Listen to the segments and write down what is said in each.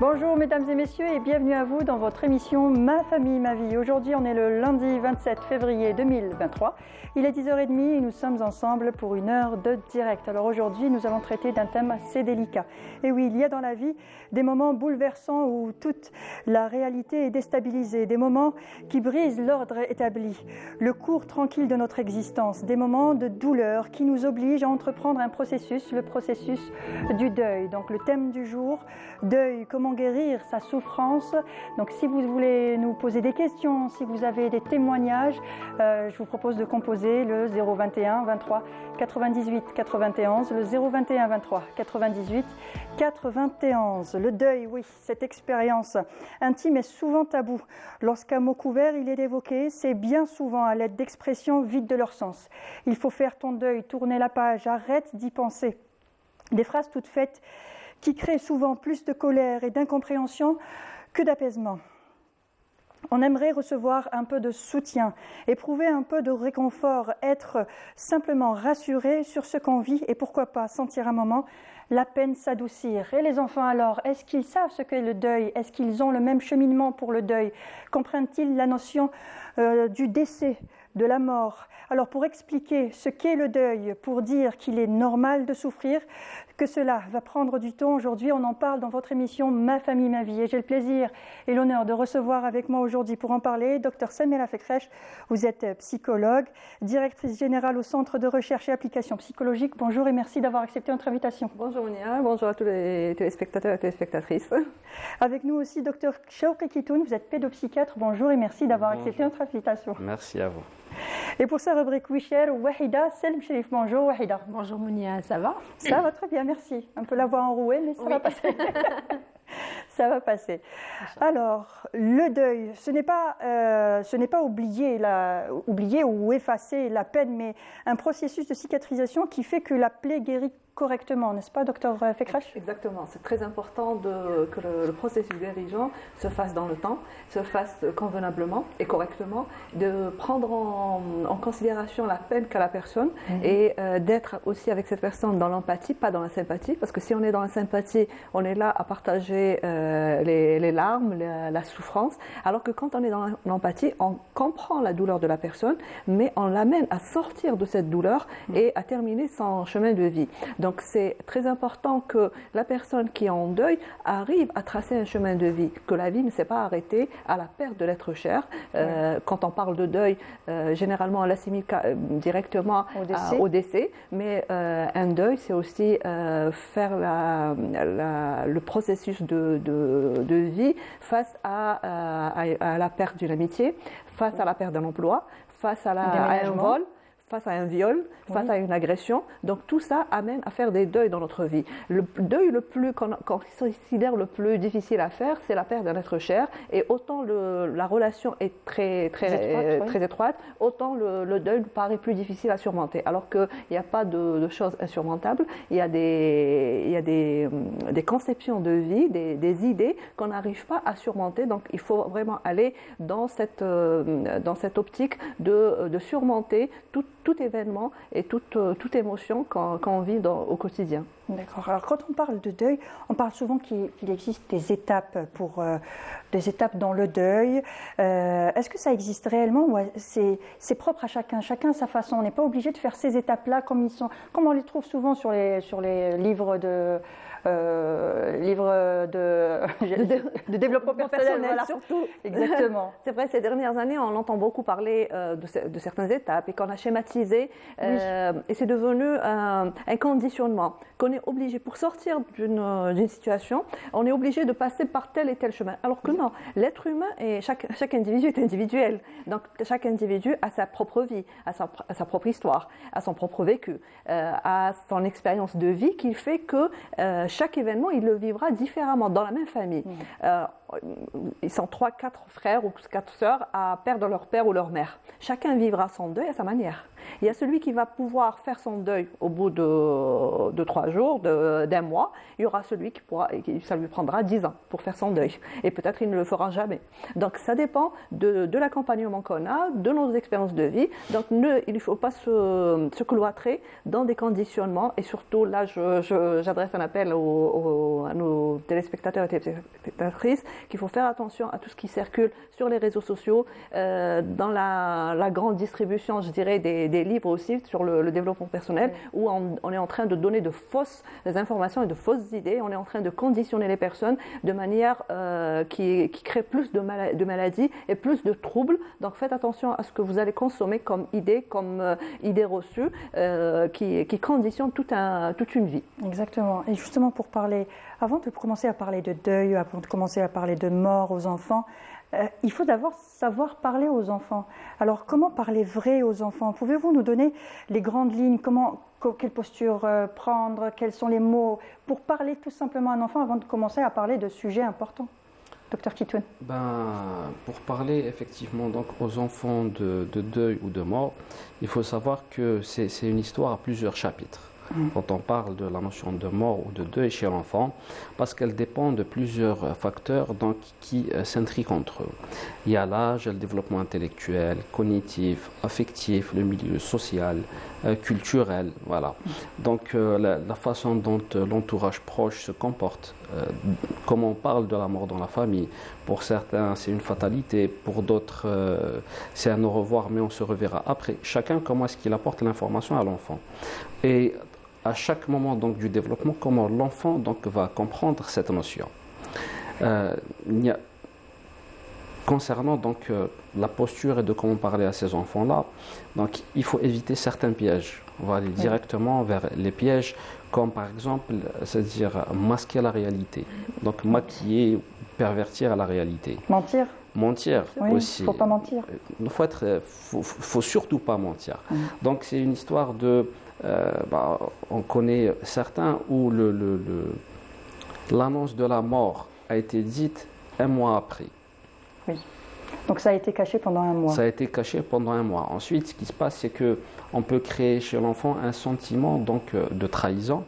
Bonjour mesdames et messieurs et bienvenue à vous dans votre émission Ma famille, ma vie. Aujourd'hui on est le lundi 27 février 2023. Il est 10h30 et nous sommes ensemble pour une heure de direct. Alors aujourd'hui nous allons traiter d'un thème assez délicat. Et oui, il y a dans la vie des moments bouleversants où toute la réalité est déstabilisée, des moments qui brisent l'ordre établi, le cours tranquille de notre existence, des moments de douleur qui nous obligent à entreprendre un processus, le processus du deuil. Donc le thème du jour, deuil, comment guérir sa souffrance. Donc si vous voulez nous poser des questions, si vous avez des témoignages, je vous propose de composer le 021 23 98 91, le 021 23 98 91. Le deuil, oui, cette expérience intime est souvent taboue. Lorsqu'un mot couvert il est évoqué, c'est bien souvent à l'aide d'expressions vides de leur sens. Il faut faire ton deuil, tourner la page, arrête d'y penser. Des phrases toutes faites qui crée souvent plus de colère et d'incompréhension que d'apaisement. On aimerait recevoir un peu de soutien, éprouver un peu de réconfort, être simplement rassuré sur ce qu'on vit et pourquoi pas sentir un moment la peine s'adoucir. Et les enfants alors, est-ce qu'ils savent ce qu'est le deuil? Est-ce qu'ils ont le même cheminement pour le deuil? Comprennent-ils la notion du décès, de la mort? Alors pour expliquer ce qu'est le deuil, pour dire qu'il est normal de souffrir, que cela va prendre du temps aujourd'hui, on en parle dans votre émission Ma famille, ma vie. Et j'ai le plaisir et l'honneur de recevoir avec moi aujourd'hui pour en parler Dr Samira Fekrech. Vous êtes psychologue, directrice générale au Centre de recherche et application psychologique. Bonjour et merci d'avoir accepté notre invitation. Bonjour Monia, bonjour à tous les téléspectateurs et téléspectatrices. Avec nous aussi Dr Shawki Kitoun, vous êtes pédopsychiatre. Bonjour et merci d'avoir accepté notre invitation. Merci à vous. Et pour sa rubrique Wicher, Wahida Selm Sherif. Bonjour Wahida. Bonjour Monia, ça va? Ça va très bien, merci. Un peu la voix enrouée, mais ça va passer. Ça va passer. Alors, le deuil, ce n'est pas oublier ou effacer la peine, mais un processus de cicatrisation qui fait que la plaie guérit correctement, n'est-ce pas, docteur Fekrech? Exactement, c'est très important que le processus guérissant se fasse dans le temps, se fasse convenablement et correctement, de prendre en considération la peine qu'a la personne et d'être aussi avec cette personne dans l'empathie, pas dans la sympathie, parce que si on est dans la sympathie, on est là à partager les larmes, la souffrance, alors que quand on est dans l'empathie, on comprend la douleur de la personne, mais on l'amène à sortir de cette douleur et à terminer son chemin de vie. Donc c'est très important que la personne qui est en deuil arrive à tracer un chemin de vie, que la vie ne s'est pas arrêtée à la perte de l'être cher. Quand on parle de deuil, généralement on l'assimile directement au décès, mais un deuil c'est aussi faire le processus de vie face à la perte d'une amitié, face à la perte d'un emploi, face à un vol, face à un viol, face à une agression. Donc tout ça amène à faire des deuils dans notre vie. Le deuil qu'on considère le plus difficile à faire, c'est la perte d'un être cher. Et autant la relation est très étroite, autant le deuil nous paraît plus difficile à surmonter. Alors qu'il n'y a pas de choses insurmontables. Il y a des conceptions de vie, des idées qu'on n'arrive pas à surmonter. Donc il faut vraiment aller dans cette optique de surmonter tout événement et toute émotion qu'on vit au quotidien. D'accord. Alors quand on parle de deuil, on parle souvent qu'il existe des étapes des étapes dans le deuil. Est-ce que ça existe réellement ou c'est propre à chacun? Chacun à sa façon. On n'est pas obligé de faire ces étapes-là comme on les trouve souvent sur les livres de développement personnel, voilà. Surtout. Exactement. C'est vrai, ces dernières années, on entend beaucoup parler de certaines étapes et qu'on a schématisé et c'est devenu un conditionnement. est obligé, pour sortir d'une situation, on est obligé de passer par tel et tel chemin. Alors que non, l'être humain, et chaque individu est individuel. Donc chaque individu a sa propre vie, a sa propre histoire, a son propre vécu, a son expérience de vie qui fait que chaque événement, il le vivra différemment dans la même famille. Ils sont 3, 4 frères ou 4 sœurs à perdre leur père ou leur mère. Chacun vivra son deuil à sa manière. Il y a celui qui va pouvoir faire son deuil au bout de 3 jours, d'un mois. Il y aura celui ça lui prendra 10 ans pour faire son deuil. Et peut-être il ne le fera jamais. Donc ça dépend de l'accompagnement qu'on a, de nos expériences de vie. Donc il ne faut pas se cloîtrer dans des conditionnements. Et surtout, là, j'adresse un appel à nos téléspectateurs et téléspectatrices qu'il faut faire attention à tout ce qui circule sur les réseaux sociaux, dans la grande distribution, je dirais, des livres aussi sur le développement personnel, où on est en train de donner de fausses informations et de fausses idées. On est en train de conditionner les personnes de manière qui crée plus de maladies et plus de troubles. Donc faites attention à ce que vous allez consommer comme idée reçue, qui conditionne toute une vie. Exactement. Et justement, pour parler, avant de commencer à parler de deuil, avant de commencer à parler de mort aux enfants, il faut d'abord savoir parler aux enfants. Alors, comment parler vrai aux enfants? Pouvez-vous nous donner les grandes lignes? Quelle posture prendre? Quels sont les mots pour parler tout simplement à un enfant avant de commencer à parler de sujets importants? Dr Kitoun. Pour parler effectivement donc aux enfants de deuil ou de mort, il faut savoir que c'est une histoire à plusieurs chapitres. Quand on parle de la notion de mort ou de deuil chez l'enfant, parce qu'elle dépend de plusieurs facteurs donc, qui s'intriquent entre eux. Il y a l'âge, le développement intellectuel, cognitif, affectif, le milieu social, culturel, voilà. Donc la façon dont l'entourage proche se comporte, comment on parle de la mort dans la famille. Pour certains, c'est une fatalité, pour d'autres, c'est un au revoir, mais on se reverra après. Chacun, comment est-ce qu'il apporte l'information à l'enfant. Et à chaque moment donc, du développement, comment l'enfant donc, va comprendre cette notion. Concernant donc, la posture et de comment parler à ces enfants-là, donc, il faut éviter certains pièges. On va aller directement vers les pièges, comme par exemple, c'est-à-dire masquer la réalité. Donc maquiller, pervertir la réalité. Mentir aussi. Il ne faut pas mentir. Faut surtout pas mentir. Donc c'est une histoire de... on connaît certains où l'annonce de la mort a été dite un mois après. Oui. Donc ça a été caché pendant un mois. Ça a été caché pendant un mois. Ensuite, ce qui se passe, c'est qu'on peut créer chez l'enfant un sentiment donc, de trahison.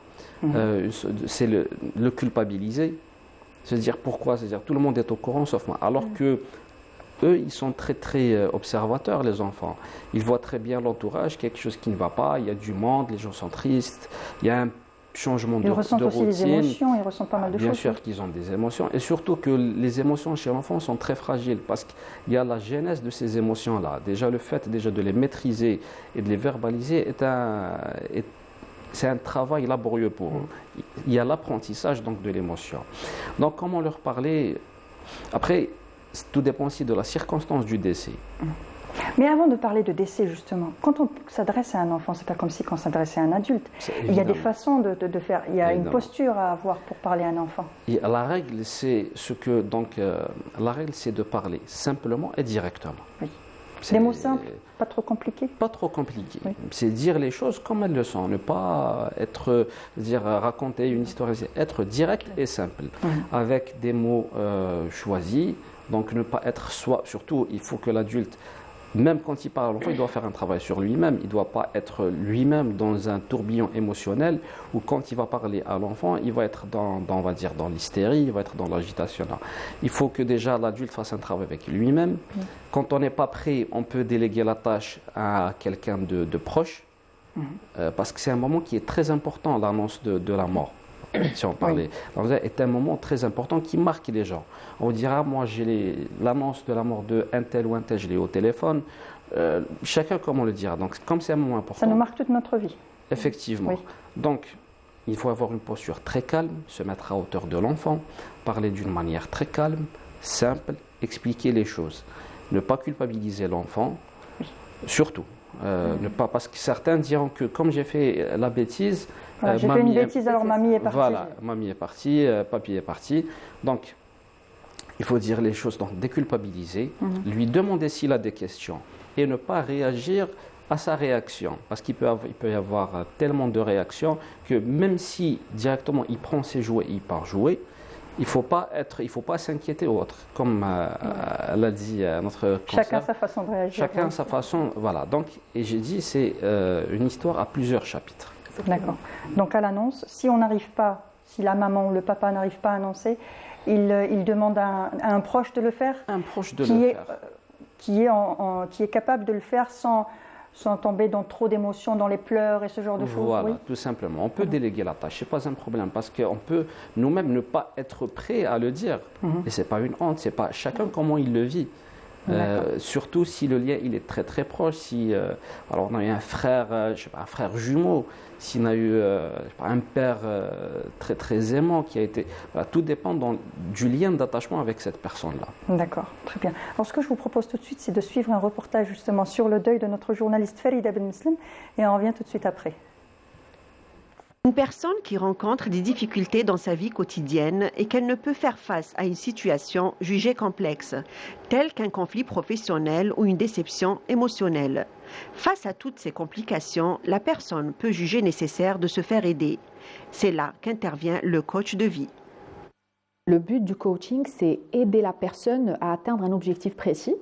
C'est le culpabiliser. C'est-à-dire pourquoi? C'est-à-dire tout le monde est au courant sauf moi. Alors que eux, ils sont très très observateurs, les enfants. Ils voient très bien l'entourage, quelque chose qui ne va pas, il y a du monde, les gens sont tristes, il y a un changement de routine. Ils ressentent aussi des émotions, ils ressentent pas mal de choses. Bien sûr qu'ils ont des émotions, et surtout que les émotions chez l'enfant sont très fragiles, parce qu'il y a la genèse de ces émotions-là. Déjà, le fait de les maîtriser et de les verbaliser c'est un travail laborieux pour eux. Il y a l'apprentissage donc de l'émotion. Donc comment leur parler? Après, tout dépend aussi de la circonstance du décès. Mais avant de parler de décès, justement, quand on s'adresse à un enfant, c'est pas comme si on s'adressait à un adulte. Il y a des façons de faire, il y a une posture à avoir pour parler à un enfant. Et la règle, c'est la règle, c'est de parler simplement et directement. Oui. Des mots simples, pas trop compliqués. Pas trop compliqués. Oui. C'est dire les choses comme elles le sont, ne pas raconter une histoire, être direct et simple, avec des mots choisis. Donc ne pas être surtout, il faut que l'adulte, même quand il parle à l'enfant, il doit faire un travail sur lui-même. Il ne doit pas être lui-même dans un tourbillon émotionnel où quand il va parler à l'enfant, il va être dans l'hystérie, il va être dans l'agitation. Il faut que déjà l'adulte fasse un travail avec lui-même. Quand on n'est pas prêt, on peut déléguer la tâche à quelqu'un de proche, parce que c'est un moment qui est très important, l'annonce de la mort. Si on parlait, est un moment très important qui marque les gens. On dira, moi j'ai l'annonce de la mort de un tel ou un tel, je l'ai au téléphone. Chacun comment le dira. Donc comme c'est un moment important. Ça nous marque toute notre vie. Effectivement. Oui. Donc il faut avoir une posture très calme, se mettre à hauteur de l'enfant, parler d'une manière très calme, simple, expliquer les choses. Ne pas culpabiliser l'enfant, surtout. Ne pas, parce que certains diront que comme j'ai fait la bêtise, Voilà, j'ai fait une bêtise, alors mamie est partie. Voilà, mamie est partie, papy est parti. Donc, il faut dire les choses, donc déculpabiliser, lui demander s'il a des questions et ne pas réagir à sa réaction. Parce qu'il peut y avoir tellement de réactions que même si directement il prend ses jouets et il part jouer, il ne faut pas s'inquiéter ou autre. Comme l'a dit notre conseil. Chacun sa façon de réagir. Chacun sa façon, voilà. Donc, et j'ai dit, c'est une histoire à plusieurs chapitres. D'accord. Donc à l'annonce, si on n'arrive pas, si la maman ou le papa n'arrive pas à annoncer, il demande à un proche de le faire. Un proche de le faire. Qui est capable de le faire sans tomber dans trop d'émotions, dans les pleurs et ce genre de choses. Voilà, oui. tout simplement. On peut déléguer la tâche, ce n'est pas un problème, parce qu'on peut nous-mêmes ne pas être prêts à le dire. Et ce n'est pas une honte, c'est pas chacun comment il le vit. Surtout si le lien il est très très proche, si alors on a eu un frère, je sais pas, un frère jumeau, si on a eu un père très très aimant qui a été, voilà, tout dépend du lien d'attachement avec cette personne-là. D'accord, très bien. Alors ce que je vous propose tout de suite, c'est de suivre un reportage justement sur le deuil de notre journaliste Farida Ben Muslim, et on revient tout de suite après. Une personne qui rencontre des difficultés dans sa vie quotidienne et qu'elle ne peut faire face à une situation jugée complexe, telle qu'un conflit professionnel ou une déception émotionnelle. Face à toutes ces complications, la personne peut juger nécessaire de se faire aider. C'est là qu'intervient le coach de vie. Le but du coaching, c'est aider la personne à atteindre un objectif précis.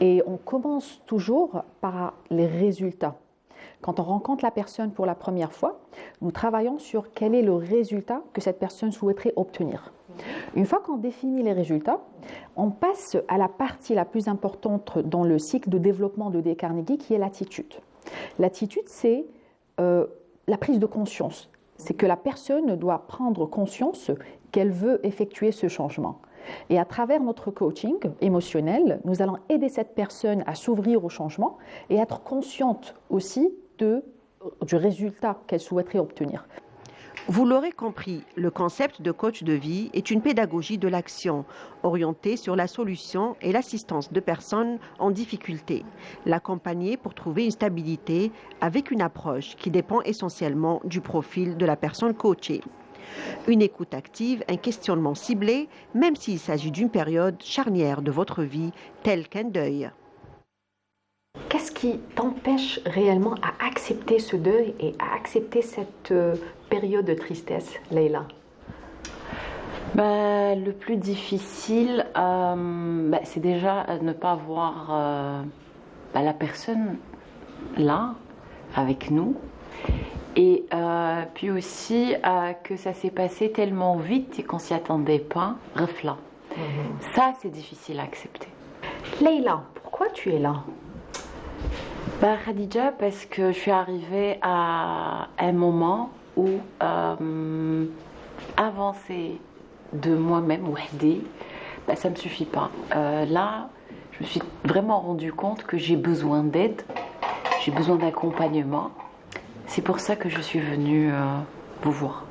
Et on commence toujours par les résultats. Quand on rencontre la personne pour la première fois, nous travaillons sur quel est le résultat que cette personne souhaiterait obtenir. Une fois qu'on définit les résultats, on passe à la partie la plus importante dans le cycle de développement de Dale Carnegie, qui est l'attitude. L'attitude, c'est la prise de conscience. C'est que la personne doit prendre conscience qu'elle veut effectuer ce changement. Et à travers notre coaching émotionnel, nous allons aider cette personne à s'ouvrir au changement et être consciente aussi du résultat qu'elle souhaiterait obtenir. Vous l'aurez compris, le concept de coach de vie est une pédagogie de l'action orientée sur la solution et l'assistance de personnes en difficulté, l'accompagner pour trouver une stabilité avec une approche qui dépend essentiellement du profil de la personne coachée. Une écoute active, un questionnement ciblé, même s'il s'agit d'une période charnière de votre vie, telle qu'un deuil. Qu'est-ce qui t'empêche réellement à accepter ce deuil et à accepter cette période de tristesse, Leïla? Le plus difficile, c'est déjà ne pas voir la personne là, avec nous. Et puis aussi que ça s'est passé tellement vite et qu'on ne s'y attendait pas, refla. Ça, c'est difficile à accepter. Leïla, pourquoi tu es là? Khadija, parce que je suis arrivée à un moment où avancer de moi-même, wahdi, ça ne me suffit pas. Là, je me suis vraiment rendu compte que j'ai besoin d'aide, j'ai besoin d'accompagnement. C'est pour ça que je suis venue vous voir.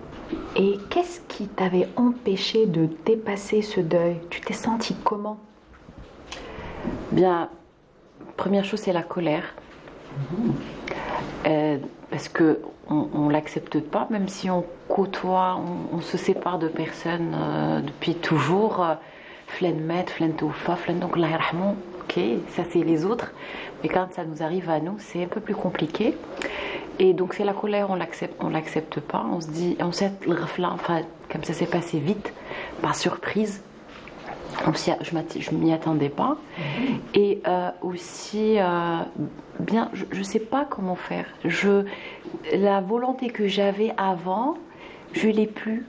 Et qu'est-ce qui t'avait empêché de dépasser ce deuil? Tu t'es sentie comment? Bien, première chose, c'est la colère. Parce qu'on ne l'accepte pas, même si on côtoie, on se sépare de personnes depuis toujours. Flen met, flen toufa, flen donc Allah yarhamou. Ok, ça c'est les autres. Mais quand ça nous arrive à nous, c'est un peu plus compliqué. Et donc c'est la colère, on l'accepte pas. On se dit, on sait le reflet, enfin comme ça s'est passé vite, par surprise. Je m'y attendais pas. Et aussi, je ne sais pas comment faire. La volonté que j'avais avant, je l'ai plus.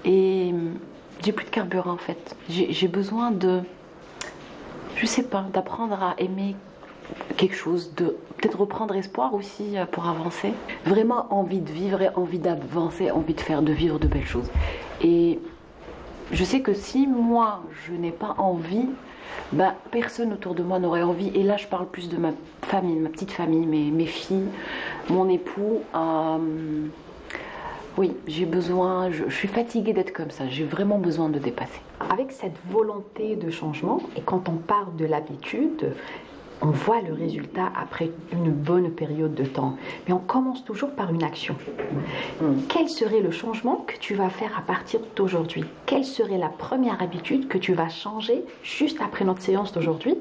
Et j'ai plus de carburant en fait. J'ai besoin d'apprendre à aimer quelque chose, de peut-être reprendre espoir aussi pour avancer. Vraiment envie de vivre, envie d'avancer, envie de vivre de belles choses. Et je sais que si moi je n'ai pas envie, personne autour de moi n'aurait envie. Et là je parle plus de ma famille, ma petite famille, mes filles, mon époux. Oui, j'ai besoin, je suis fatiguée d'être comme ça, j'ai vraiment besoin de dépasser. Avec cette volonté de changement, et quand on parle de l'habitude, on voit le résultat après une bonne période de temps. Mais on commence toujours par une action. Quel serait le changement que tu vas faire à partir d'aujourd'hui? Quelle serait la première habitude que tu vas changer juste après notre séance d'aujourd'hui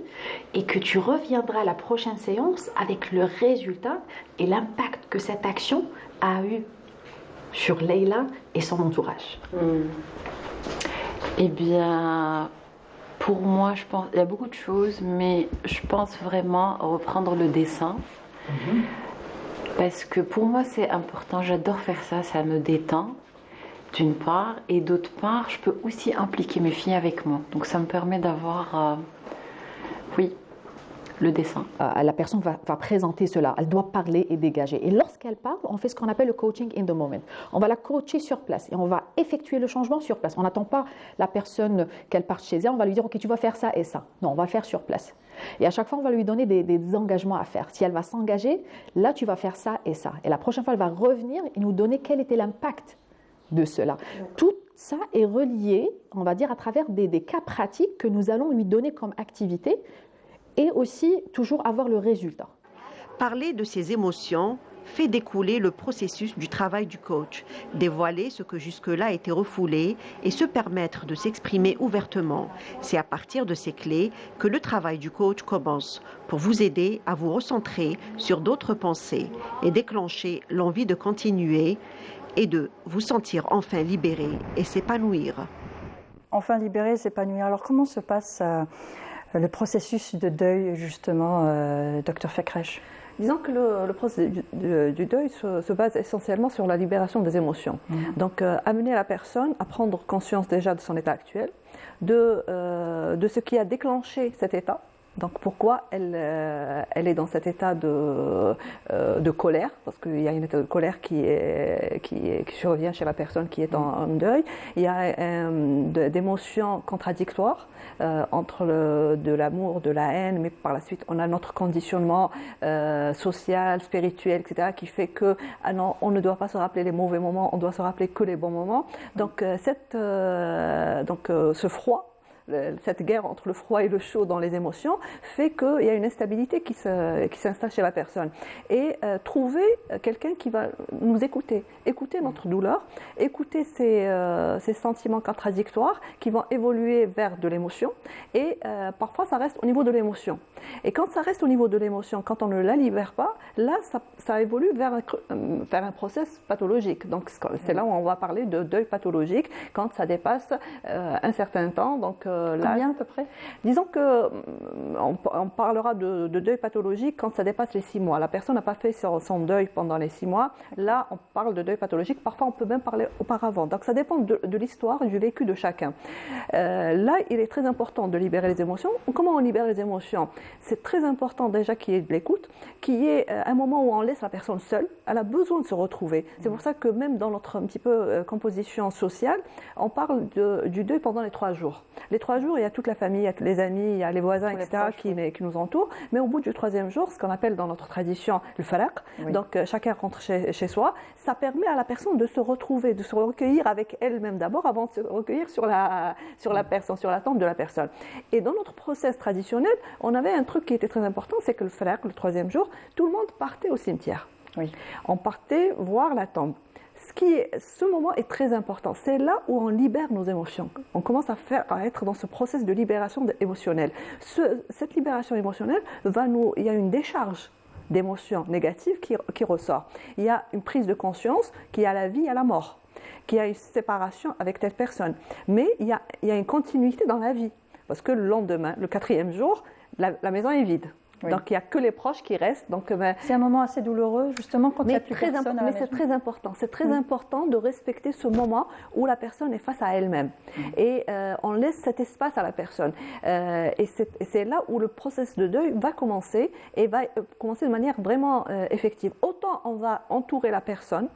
et que tu reviendras à la prochaine séance avec le résultat et l'impact que cette action a eu sur Leïla et son entourage? Eh bien, pour moi, je pense, il y a beaucoup de choses, mais je pense vraiment reprendre le dessin. Parce que pour moi, c'est important. J'adore faire ça, ça me détend, d'une part. Et d'autre part, je peux aussi impliquer mes filles avec moi. Donc ça me permet d'avoir, oui, le dessin. La personne va présenter cela, elle doit parler et dégager. Et lorsqu'elle parle, on fait ce qu'on appelle le coaching in the moment. On va la coacher sur place et on va effectuer le changement sur place. On n'attend pas la personne qu'elle parte chez elle, on va lui dire « Ok, tu vas faire ça et ça ». Non, on va le faire sur place. Et à chaque fois, on va lui donner des engagements à faire. Si elle va s'engager, là, tu vas faire ça et ça. Et la prochaine fois, elle va revenir et nous donner quel était l'impact de cela. Tout ça est relié, on va dire, à travers des cas pratiques que nous allons lui donner comme activité et aussi toujours avoir le résultat. Parler de ses émotions fait découler le processus du travail du coach, dévoiler ce que jusque-là a été refoulé et se permettre de s'exprimer ouvertement. C'est à partir de ces clés que le travail du coach commence pour vous aider à vous recentrer sur d'autres pensées et déclencher l'envie de continuer et de vous sentir enfin libéré et s'épanouir. Enfin libéré, s'épanouir. Alors comment se passe le processus de deuil, justement, Dr Fekresh? Disons que le processus du deuil se base essentiellement sur la libération des émotions. Donc, amener la personne à prendre conscience déjà de son état actuel, de ce qui a déclenché cet état. Donc pourquoi elle est dans cet état de colère, parce qu'il y a un état de colère qui survient chez la personne qui est en deuil. Il y a d'émotions contradictoires entre de l'amour, de la haine, mais par la suite on a notre conditionnement social, spirituel, etc. qui fait que non, on ne doit pas se rappeler les mauvais moments, on doit se rappeler que les bons moments. Donc ce froid, cette guerre entre le froid et le chaud dans les émotions fait qu'il y a une instabilité qui s'installe chez la personne. Et trouver quelqu'un qui va nous écouter notre douleur, écouter ces sentiments contradictoires qui vont évoluer vers de l'émotion. Et parfois, ça reste au niveau de l'émotion. Et quand ça reste au niveau de l'émotion, quand on ne la libère pas, là, ça évolue vers un process pathologique. Donc, c'est là où on va parler de deuil pathologique, quand ça dépasse un certain temps. Donc, combien à peu près? Disons qu'on parlera de deuil pathologique quand ça dépasse les 6 mois. La personne n'a pas fait son deuil pendant les 6 mois. Là, on parle de deuil pathologique. Parfois, on peut même parler auparavant. Donc, ça dépend de l'histoire, du vécu de chacun. Là, il est très important de libérer les émotions. Comment on libère les émotions? C'est très important déjà qu'il y ait de l'écoute, qu'il y ait un moment où on laisse la personne seule. Elle a besoin de se retrouver. C'est pour ça que même dans notre un petit peu composition sociale, on parle du deuil pendant les 3 jours. Les 3 jours, il y a toute la famille, il y a les amis, il y a les voisins, etc. qui nous entourent. Mais au bout du 3e jour, ce qu'on appelle dans notre tradition le faraq, donc chacun rentre chez soi, ça permet à la personne de se retrouver, de se recueillir avec elle-même d'abord avant de se recueillir sur la personne, sur la tombe de la personne. Et dans notre process traditionnel, on avait un truc qui était très important, c'est que le faraq, le 3e jour, tout le monde partait au cimetière. On partait voir la tombe. Ce moment est très important. C'est là où on libère nos émotions. On commence à être dans ce processus de libération émotionnelle. Cette libération émotionnelle il y a une décharge d'émotions négatives qui ressort. Il y a une prise de conscience qu'il y a la vie et la mort, qu'il y a une séparation avec telle personne. Mais il y a une continuité dans la vie. Parce que le lendemain, le 4e jour, la maison est vide. Donc il n'y a que les proches qui restent. C'est un moment assez douloureux, justement, quand il n'y a plus personne à la maison. Mais c'est très important. C'est très important de respecter ce moment où la personne est face à elle-même. Et on laisse cet espace à la personne. Et c'est là où le processus de deuil va commencer et va commencer de manière vraiment effective. Autant on va entourer la personne,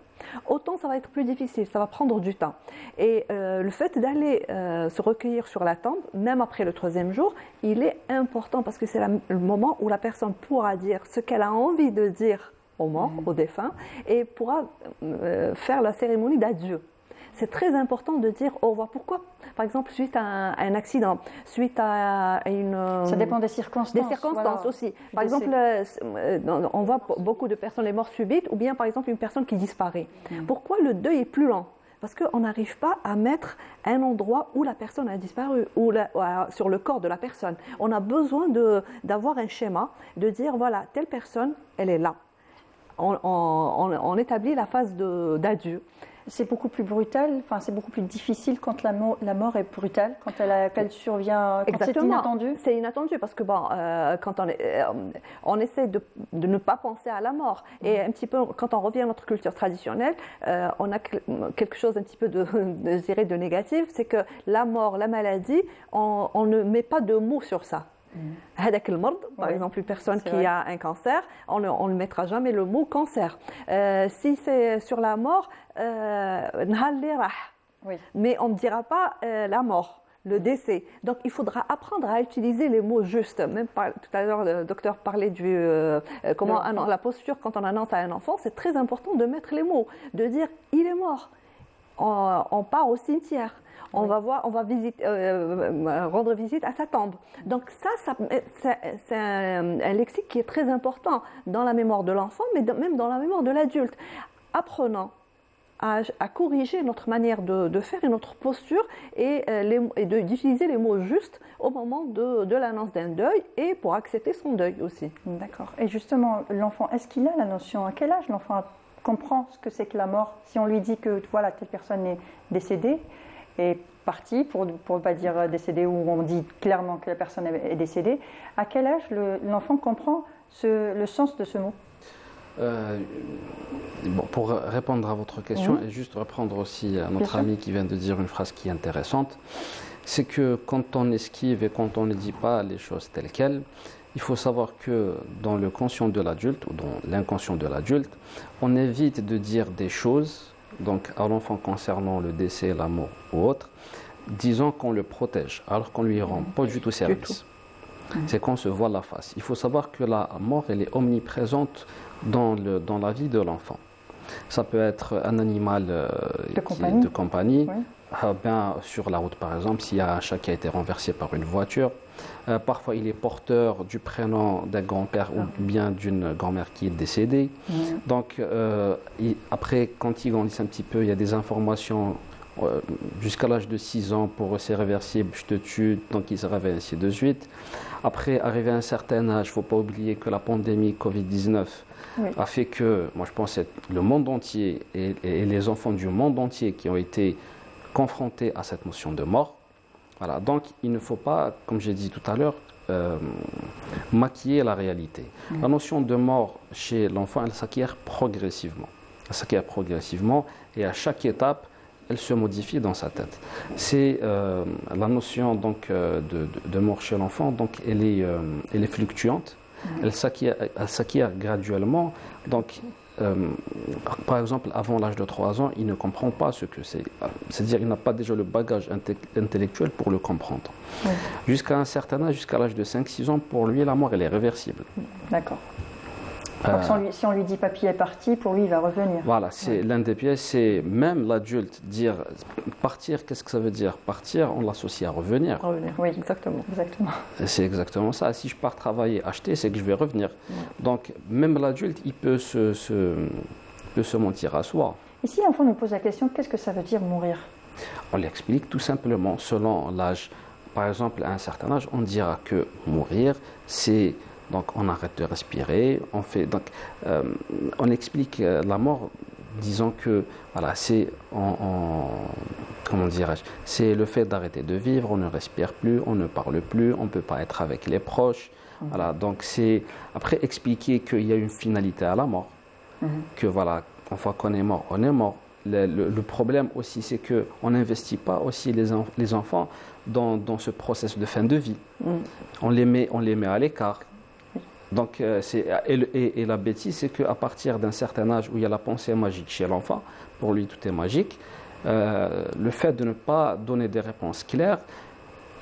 autant ça va être plus difficile, ça va prendre du temps. Et le fait d'aller se recueillir sur la tombe, même après le 3e jour, il est important parce que c'est le moment où la personne pourra dire ce qu'elle a envie de dire aux morts, aux défunts, et pourra faire la cérémonie d'adieu. c'est très important de dire au revoir. Pourquoi? Par exemple, suite à un accident, suite à une... Ça dépend des circonstances. Des circonstances aussi. Par exemple, on voit beaucoup de personnes, les morts subites, ou bien par exemple une personne qui disparaît. Pourquoi le deuil est plus lent? Parce qu'on n'arrive pas à mettre un endroit où la personne a disparu, ou sur le corps de la personne. On a besoin d'avoir un schéma, de dire, voilà, telle personne, elle est là. On établit la phase d'adieu. C'est beaucoup plus brutal, enfin c'est beaucoup plus difficile quand la mort est brutale, quand elle survient, quand c'est inattendu. C'est inattendu parce que quand on essaie de ne pas penser à la mort et un petit peu quand on revient à notre culture traditionnelle, on a quelque chose un petit peu de négatif, c'est que la mort, la maladie, on ne met pas de mots sur ça. Par exemple, une personne qui a un cancer, on ne mettra jamais le mot cancer. Si c'est sur la mort, mais on ne dira pas la mort, le décès. Donc il faudra apprendre à utiliser les mots justes. Même tout à l'heure, le docteur parlait la posture quand on annonce à un enfant. C'est très important de mettre les mots, de dire il est mort. On part au cimetière. On va rendre visite à sa tombe. Donc c'est un lexique qui est très important dans la mémoire de l'enfant, mais même dans la mémoire de l'adulte. Apprenons à corriger notre manière de faire et notre posture et d'utiliser les mots justes au moment de l'annonce d'un deuil et pour accepter son deuil aussi. D'accord. Et justement, l'enfant, est-ce qu'il a la notion? À quel âge l'enfant comprend ce que c'est que la mort? Si on lui dit que voilà, telle personne est décédée, est partie, pour ne pas dire décédée, où on dit clairement que la personne est décédée, à quel âge l'enfant comprend le sens de ce mot? Pour répondre à votre question et juste reprendre aussi à notre ami qui vient de dire une phrase qui est intéressante, c'est que quand on esquive et quand on ne dit pas les choses telles quelles, il faut savoir que dans le conscient de l'adulte ou dans l'inconscient de l'adulte, on évite de dire des choses donc à l'enfant concernant le décès, la mort ou autre, disons qu'on le protège alors qu'on lui rend pas du tout service. C'est qu'on se voit la face. Il faut savoir que la mort, elle est omniprésente dans la vie de l'enfant. Ça peut être un animal de compagnie, bien sur la route par exemple, s'il y a un chat qui a été renversé par une voiture. Parfois, il est porteur du prénom d'un grand-père ou bien d'une grand-mère qui est décédée. Donc, après, quand il grandit un petit peu, il y a des informations jusqu'à l'âge de 6 ans pour c'est réversible, je te tue, donc il se réveille, ainsi de suite. Après, arrivé à un certain âge, il ne faut pas oublier que la pandémie Covid-19 a fait que, moi je pense, le monde entier et les enfants du monde entier qui ont été confrontés à cette notion de mort. Voilà, donc il ne faut pas, comme j'ai dit tout à l'heure, maquiller la réalité. La notion de mort chez l'enfant, elle s'acquiert progressivement. Elle s'acquiert progressivement et à chaque étape, elle se modifie dans sa tête. C'est la notion donc de mort chez l'enfant, donc elle est fluctuante. Elle s'acquiert graduellement. Donc, par exemple, avant l'âge de 3 ans, il ne comprend pas ce que c'est. C'est-à-dire qu'il n'a pas déjà le bagage intellectuel pour le comprendre. Jusqu'à un certain âge, jusqu'à l'âge de 5-6 ans, pour lui, la mort, elle est réversible. D'accord. Donc si on lui dit papy est parti, pour lui il va revenir. Voilà, c'est l'un des pièges, c'est même l'adulte dire partir, qu'est-ce que ça veut dire? Partir, on l'associe à revenir. Revenir, oui, exactement. C'est exactement ça. Si je pars travailler, acheter, c'est que je vais revenir. Donc même l'adulte, il peut se mentir à soi. Et si l'enfant nous pose la question, qu'est-ce que ça veut dire mourir? On l'explique tout simplement selon l'âge. Par exemple, à un certain âge, on dira que mourir, c'est... Donc on arrête de respirer, on explique la mort, disons que voilà, c'est comment dirais-je, c'est le fait d'arrêter de vivre, on ne respire plus, on ne parle plus, on ne peut pas être avec les proches. Voilà, donc c'est après expliquer qu'il y a une finalité à la mort, que voilà, une fois qu'on est mort, on est mort. Le problème aussi, c'est qu'on n'investit pas aussi les enfants dans ce processus de fin de vie. On les met à l'écart. Donc, et la bêtise, c'est qu'à partir d'un certain âge où il y a la pensée magique chez l'enfant, pour lui tout est magique, le fait de ne pas donner des réponses claires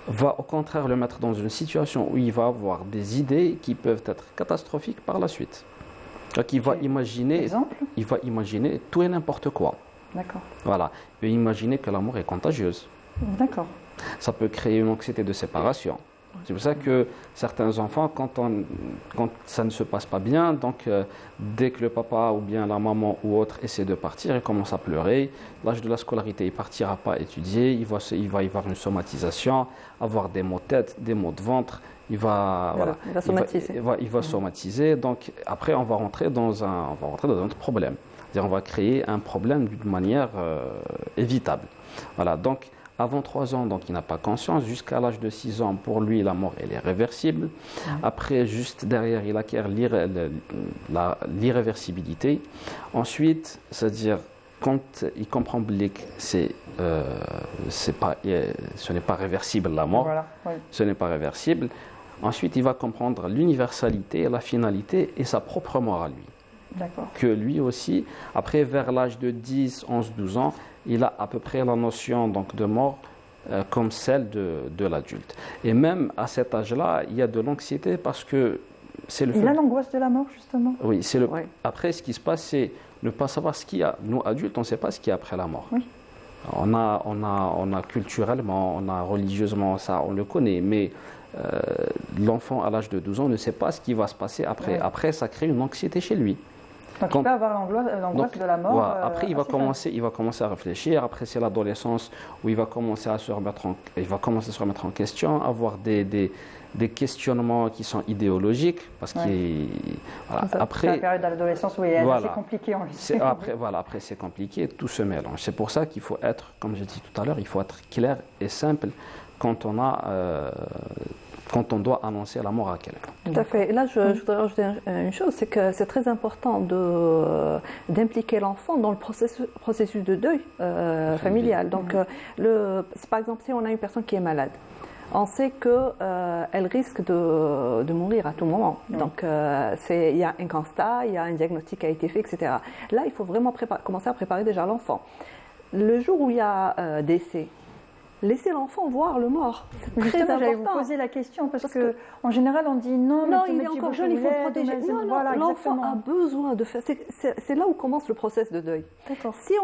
va au contraire le mettre dans une situation où il va avoir des idées qui peuvent être catastrophiques par la suite. Donc il va imaginer tout et n'importe quoi. D'accord. Voilà. Et imaginez que l'amour est contagieuse. D'accord. Ça peut créer une anxiété de séparation. C'est pour ça que certains enfants, quand ça ne se passe pas bien, donc dès que le papa ou bien la maman ou autre essaie de partir, il commence à pleurer. L'âge de la scolarité, il ne partira pas étudier, il va y avoir une somatisation, avoir des maux de tête, des maux de ventre. Il va somatiser. Il va somatiser. Donc après, on va rentrer dans un autre problème. C'est-à-dire, on va créer un problème d'une manière évitable. Voilà. Donc avant 3 ans, donc il n'a pas conscience. Jusqu'à l'âge de 6 ans, pour lui, la mort, elle est réversible. Après, juste derrière, il acquiert l'irréversibilité. Ensuite, c'est-à-dire, quand il comprend que ce n'est pas réversible, la mort. Voilà, oui. Ce n'est pas réversible. Ensuite, il va comprendre l'universalité, la finalité et sa propre mort à lui. D'accord. Que lui aussi, après, vers l'âge de 10, 11, 12 ans, il a à peu près la notion donc, de mort comme celle de l'adulte. Et même à cet âge-là, il y a de l'anxiété parce que c'est le fait... Il a l'angoisse de la mort, justement. Oui, après, ce qui se passe, c'est ne pas savoir ce qu'il y a. Nous, adultes, on ne sait pas ce qu'il y a après la mort. Oui. On a culturellement, on a religieusement, ça, on le connaît, mais l'enfant à l'âge de 12 ans ne sait pas ce qui va se passer après. Oui. Après, ça crée une anxiété chez lui. Donc il peut avoir l'angoisse de la mort. Voilà, après, il va commencer à réfléchir. Après, c'est l'adolescence où il va commencer à se remettre en question, avoir des questionnements qui sont idéologiques. Parce après, la période de l'adolescence où il est assez compliqué. Après, c'est compliqué, tout se mélange. C'est pour ça qu'il faut être, comme j'ai dit tout à l'heure, il faut être clair et simple quand on doit annoncer la mort à quelqu'un. Tout à fait. Et là, je voudrais rajouter une chose, c'est que c'est très important d'impliquer l'enfant dans le processus de deuil familial. Donc, par exemple, si on a une personne qui est malade, on sait qu'elle risque de mourir à tout moment. Donc, il y a un constat, il y a un diagnostic qui a été fait, etc. Là, il faut vraiment commencer à préparer déjà l'enfant. Le jour où il y a décès, laissez l'enfant voir le mort. C'est très important. J'allais vous poser la question parce que en général on dit non, il est encore jeune, il faut le protéger. Non, l'enfant a besoin de faire. C'est là où commence le process de deuil. Si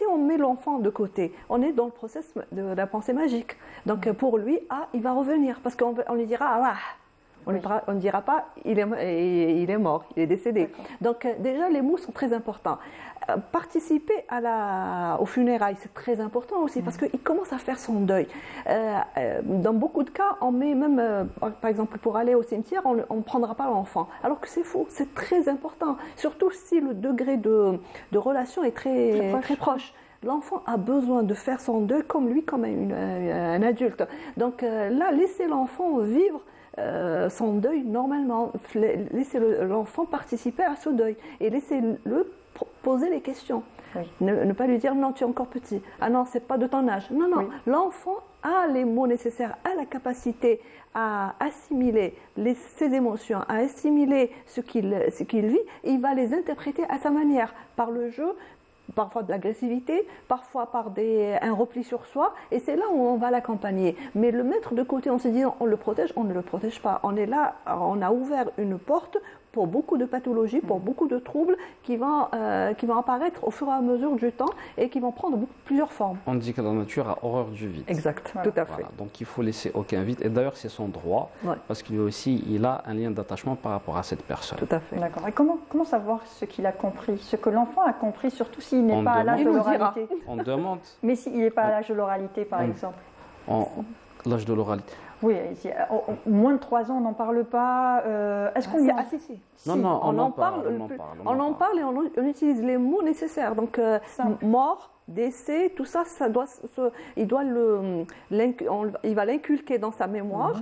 on met l'enfant de côté, on est dans le process de la pensée magique. Donc pour lui, il va revenir parce qu'on lui dira on ne dira pas il est mort, il est décédé. Donc déjà les mots sont très importants. Participer aux funérailles, c'est très important aussi parce qu'il commence à faire son deuil. Dans beaucoup de cas, on met même, par exemple, pour aller au cimetière, on ne prendra pas l'enfant. Alors que c'est faux, c'est très important. Surtout si le degré de relation est très proche. L'enfant a besoin de faire son deuil comme lui, comme un adulte. Donc là, laissez l'enfant vivre son deuil normalement. Laissez l'enfant participer à ce deuil et laissez-le poser les questions. Oui. Ne pas lui dire non, tu es encore petit. Ah non, c'est pas de ton âge. Non. Oui. L'enfant a les mots nécessaires, a la capacité à assimiler ses émotions, à assimiler ce qu'il vit. Il va les interpréter à sa manière, par le jeu, parfois de l'agressivité, parfois par un repli sur soi, et c'est là où on va l'accompagner. Mais le mettre de côté, on se dit on le protège, on ne le protège pas. On est là, on a ouvert une porte pour beaucoup de pathologies, pour beaucoup de troubles qui vont apparaître au fur et à mesure du temps et qui vont prendre plusieurs formes. On dit que la nature a horreur du vide. Exact, voilà. Tout à fait. Voilà. Donc il faut laisser aucun vide, et d'ailleurs c'est son droit, parce qu'il lui aussi, il a un lien d'attachement par rapport à cette personne. Tout à fait. D'accord. Et comment savoir ce qu'il a compris, ce que l'enfant a compris, surtout s'il n'est pas à l'âge de l'oralité? On demande. Mais s'il n'est pas à l'âge de l'oralité, par exemple. L'âge de l'oralité. Oui, moins de 3 ans, on n'en parle pas. Est-ce qu'on si. Non, on en parle et on utilise les mots nécessaires. Donc, mort, décès, tout ça, il va l'inculquer dans sa mémoire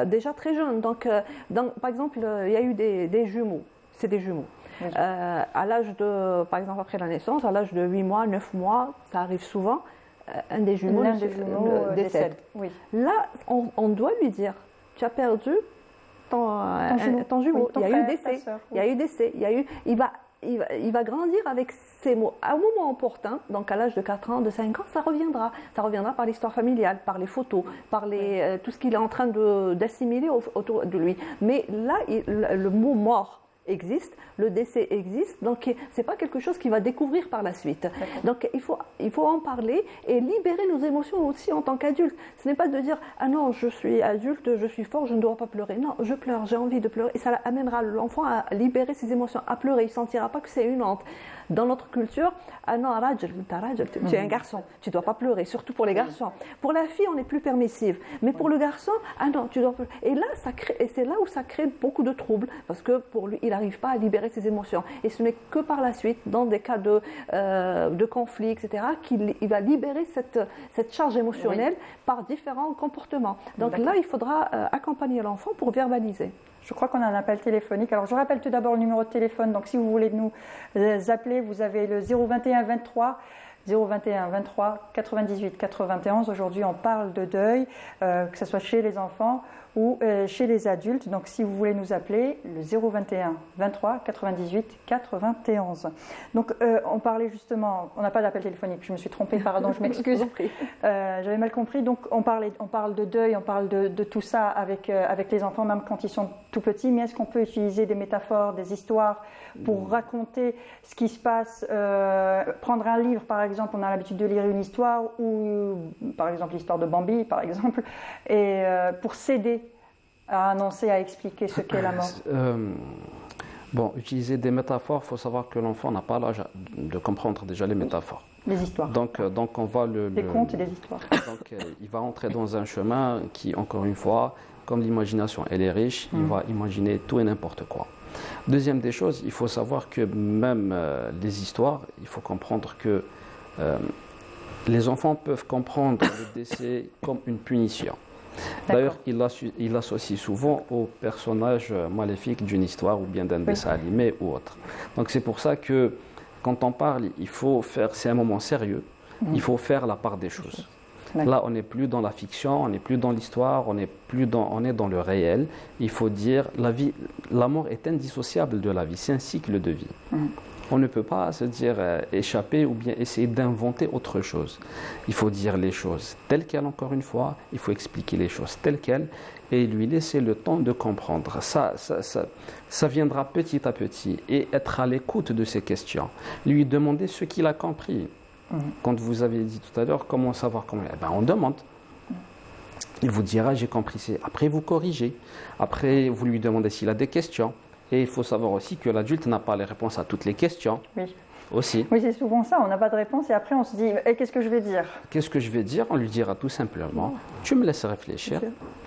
déjà très jeune. Donc, par exemple, il y a eu des jumeaux. C'est des jumeaux. Oui. À l'âge par exemple, après la naissance, à l'âge de 8 mois, 9 mois, ça arrive souvent. Un des jumeaux décède. Oui. Là, on doit lui dire, tu as perdu ton jumeau. Il y a eu décès. Il y a eu décès. Il va grandir avec ces mots. À un moment opportun, donc à l'âge de 4 ans, de 5 ans, ça reviendra. Ça reviendra par l'histoire familiale, par les photos, par tout ce qu'il est en train d'assimiler autour de lui. Mais là, le mot mort existe, le décès existe, donc ce n'est pas quelque chose qu'il va découvrir par la suite. Donc il faut en parler et libérer nos émotions aussi en tant qu'adulte. Ce n'est pas de dire « Ah non, je suis adulte, je suis fort, je ne dois pas pleurer ». Non, je pleure, j'ai envie de pleurer. Et ça amènera l'enfant à libérer ses émotions, à pleurer. Il ne sentira pas que c'est une honte. Dans notre culture, ah non, tu es un garçon, tu ne dois pas pleurer, surtout pour les garçons. Pour la fille, on est plus permissive. Mais pour le garçon, ah non, tu dois pleurer. Et là, c'est là où ça crée beaucoup de troubles, parce que pour lui, il n'arrive pas à libérer ses émotions. Et ce n'est que par la suite, dans des cas de conflit, etc., qu'il va libérer cette charge émotionnelle par différents comportements. Donc là, il faudra accompagner l'enfant pour verbaliser. Je crois qu'on a un appel téléphonique. Alors, je rappelle tout d'abord le numéro de téléphone. Donc, si vous voulez nous appeler, vous avez le 021 23 98 91. Aujourd'hui, on parle de deuil, que ce soit chez les enfants ou chez les adultes. Donc, si vous voulez nous appeler, le 021 23 98 91. Donc, on parlait justement, on n'a pas d'appel téléphonique, je me suis trompée, pardon, je m'excuse. J'avais mal compris. Donc, on parle de deuil, on parle de tout ça avec les enfants, même quand ils sont tout petits. Mais est-ce qu'on peut utiliser des métaphores, des histoires pour raconter ce qui se passe, prendre un livre, par exemple, on a l'habitude de lire une histoire, ou par exemple l'histoire de Bambi, par exemple, et pour s'aider à annoncer, à expliquer ce qu'est la mort. Bon, utiliser des métaphores, il faut savoir que l'enfant n'a pas l'âge de comprendre déjà les métaphores. Les histoires. Donc on va des contes et des histoires. Donc il va entrer dans un chemin qui, encore une fois, comme l'imagination elle est riche, il va imaginer tout et n'importe quoi. Deuxième des choses, il faut savoir que même les histoires, il faut comprendre que les enfants peuvent comprendre le décès comme une punition. D'ailleurs, il associe souvent au personnage maléfique d'une histoire ou bien d'un dessin animé ou autre. Donc c'est pour ça que quand on parle, il faut faire, c'est un moment sérieux, il faut faire la part des choses. Là, on n'est plus dans la fiction, on n'est plus dans l'histoire, on est dans le réel. Il faut dire, la mort est indissociable de la vie, c'est un cycle de vie. On ne peut pas se dire échapper ou bien essayer d'inventer autre chose. Il faut dire les choses telles quelles, encore une fois, il faut expliquer les choses telles quelles et lui laisser le temps de comprendre. Ça viendra petit à petit et être à l'écoute de ses questions. Lui demander ce qu'il a compris. Quand vous avez dit tout à l'heure, comment savoir comment... Eh ben, on demande. Il vous dira, j'ai compris. Après, vous corrigez. Après, vous lui demandez s'il a des questions. Et il faut savoir aussi que l'adulte n'a pas les réponses à toutes les questions. Oui. Aussi. Oui, c'est souvent ça. On n'a pas de réponse et après, on se dit, qu'est-ce que je vais dire ? Qu'est-ce que je vais dire ? On lui dira tout simplement, tu me laisses réfléchir,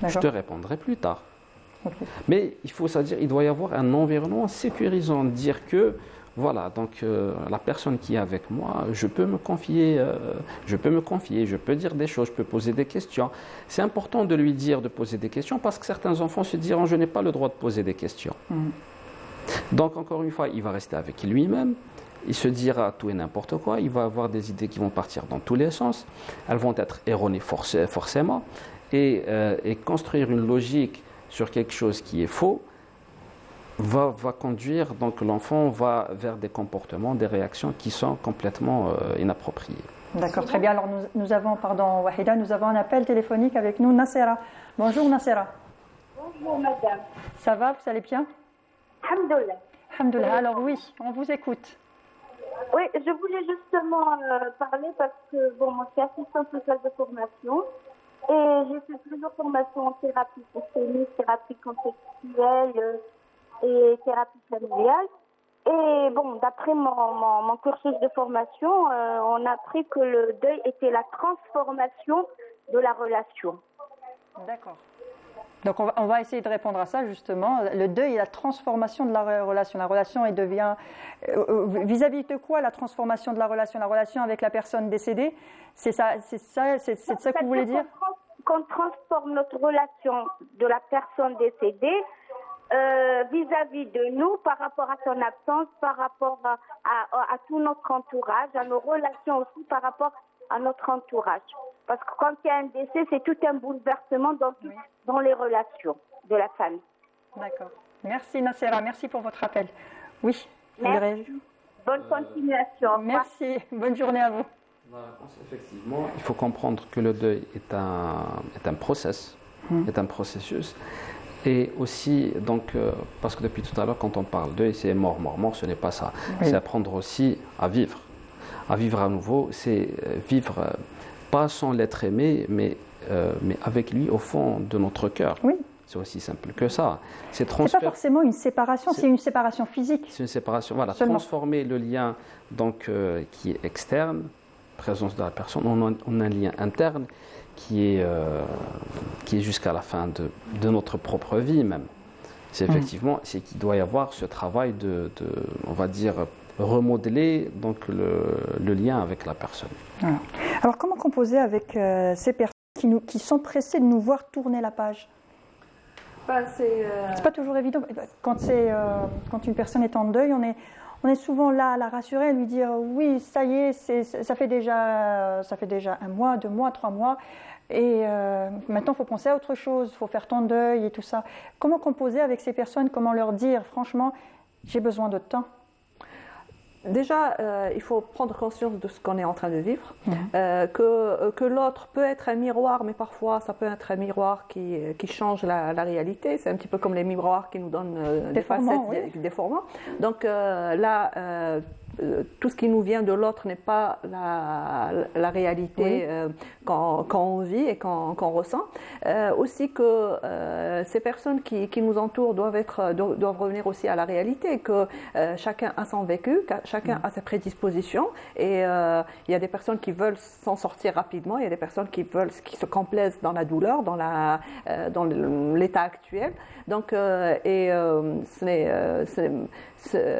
je te répondrai plus tard. Mais il faut dire, il doit y avoir un environnement sécurisant. Dire que, voilà, donc la personne qui est avec moi, je peux me confier, je peux dire des choses, je peux poser des questions. C'est important de lui dire de poser des questions parce que certains enfants se diront, je n'ai pas le droit de poser des questions. Donc, encore une fois, il va rester avec lui-même, il se dira tout et n'importe quoi, il va avoir des idées qui vont partir dans tous les sens, elles vont être erronées forcément, et construire une logique sur quelque chose qui est faux va conduire, donc l'enfant va vers des comportements, des réactions qui sont complètement inappropriées. D'accord, très bien. Alors nous avons, pardon Wahida, nous avons un appel téléphonique avec nous, Nassera. Bonjour Nassera. Bonjour madame. Ça va, vous allez bien ? Alhamdoulilah. Alhamdoulilah. Alors oui, on vous écoute. Oui, je voulais justement parler parce que bon, moi je suis assistante sociale de formation et j'ai fait plusieurs formations en thérapie systémique, thérapie contextuelle et thérapie familiale. Et bon, d'après mon cursus de formation, on a appris que le deuil était la transformation de la relation. D'accord. Donc on va essayer de répondre à ça justement. Le deuil est la transformation de la relation. La relation elle devient vis-à-vis de quoi la transformation de la relation avec la personne décédée. C'est ça que vous voulez dire ? Qu'on transforme notre relation de la personne décédée vis-à-vis de nous par rapport à son absence, par rapport à tout notre entourage, à nos relations aussi par rapport à notre entourage. Parce que quand il y a un décès, c'est tout un bouleversement dans les relations de la famille. D'accord. Merci Nassera, merci pour votre appel. Oui. Merci. Bonne continuation. Merci, bonne journée à vous. Effectivement, il faut comprendre que le deuil est un processus. Et aussi, donc, parce que depuis tout à l'heure, quand on parle deuil, c'est mort, mort, mort, ce n'est pas ça. Oui. C'est apprendre aussi à vivre à nouveau. C'est vivre pas sans l'être aimé, mais avec lui au fond de notre cœur. Oui. C'est aussi simple que ça. C'est pas forcément une séparation, c'est une séparation physique. C'est une séparation, voilà. Seulement. Transformer le lien donc, qui est externe, présence de la personne, en un lien interne qui est jusqu'à la fin de notre propre vie même. C'est effectivement, c'est qu'il doit y avoir ce travail de on va dire, remodeler donc le lien avec la personne. Voilà. Alors comment composer avec ces personnes qui sont pressées de nous voir tourner la page? C'est pas toujours évident. Quand une personne est en deuil, on est souvent là à la rassurer, à lui dire oui, ça y est, ça fait déjà 1 mois, 2 mois, 3 mois, et maintenant il faut penser à autre chose, il faut faire ton deuil et tout ça. Comment composer avec ces personnes? Comment leur dire franchement, j'ai besoin de temps? Déjà, il faut prendre conscience de ce qu'on est en train de vivre, que l'autre peut être un miroir, mais parfois ça peut être un miroir qui change la réalité. C'est un petit peu comme les miroirs qui nous donnent des facettes déformants. Donc là, tout ce qui nous vient de l'autre n'est pas la réalité qu'on vit et qu'on ressent. Aussi que ces personnes qui nous entourent doivent revenir aussi à la réalité, que chacun a son vécu, chacun a ses prédispositions, et il y a des personnes qui veulent s'en sortir rapidement, il y a des personnes qui se complaisent dans la douleur, dans l'état actuel. Donc,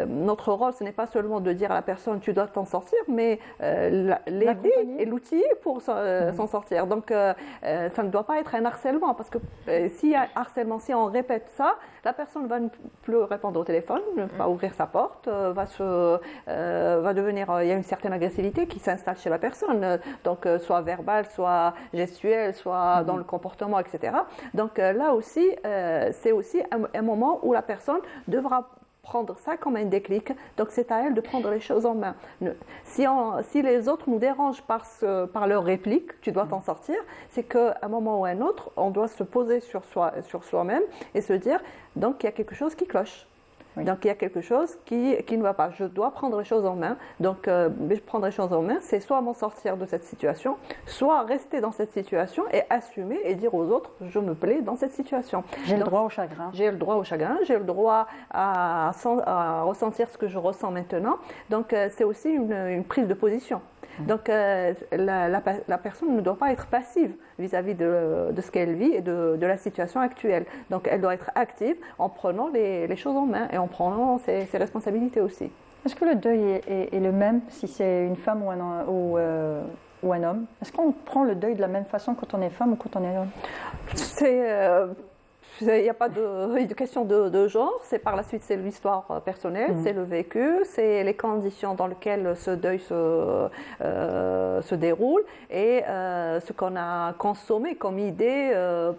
notre rôle, ce n'est pas seulement de dire à la personne tu dois t'en sortir, mais l'aider et l'outiller pour s'en sortir. Donc ça ne doit pas être un harcèlement, parce que s'il y a harcèlement, si on répète ça, la personne va ne plus répondre au téléphone, ne pas ouvrir sa porte, va devenir, il y a une certaine agressivité qui s'installe chez la personne, donc soit verbale, soit gestuelle, soit dans le comportement, etc. Donc là aussi, c'est aussi un moment où la personne devra prendre ça comme un déclic. Donc c'est à elle de prendre les choses en main. Si les autres nous dérangent par leur réplique, tu dois t'en sortir, c'est qu'à un moment ou à un autre, on doit se poser sur soi-même et se dire, donc il y a quelque chose qui cloche. Oui. Donc il y a quelque chose qui ne va pas. Je dois prendre les choses en main. Donc prendre les choses en main, c'est soit m'en sortir de cette situation, soit rester dans cette situation et assumer et dire aux autres, je me plais dans cette situation. J'ai le droit au chagrin. J'ai le droit au chagrin, j'ai le droit à ressentir ce que je ressens maintenant. Donc c'est aussi une prise de position. Donc la personne ne doit pas être passive vis-à-vis de ce qu'elle vit et de la situation actuelle. Donc elle doit être active en prenant les choses en main et en prenant ses responsabilités aussi. Est-ce que le deuil est le même si c'est une femme ou un homme? Est-ce qu'on prend le deuil de la même façon quand on est femme ou quand on est homme? Il n'y a pas de question de genre, c'est par la suite c'est l'histoire personnelle, c'est le vécu, c'est les conditions dans lesquelles ce deuil se déroule et ce qu'on a consommé comme idée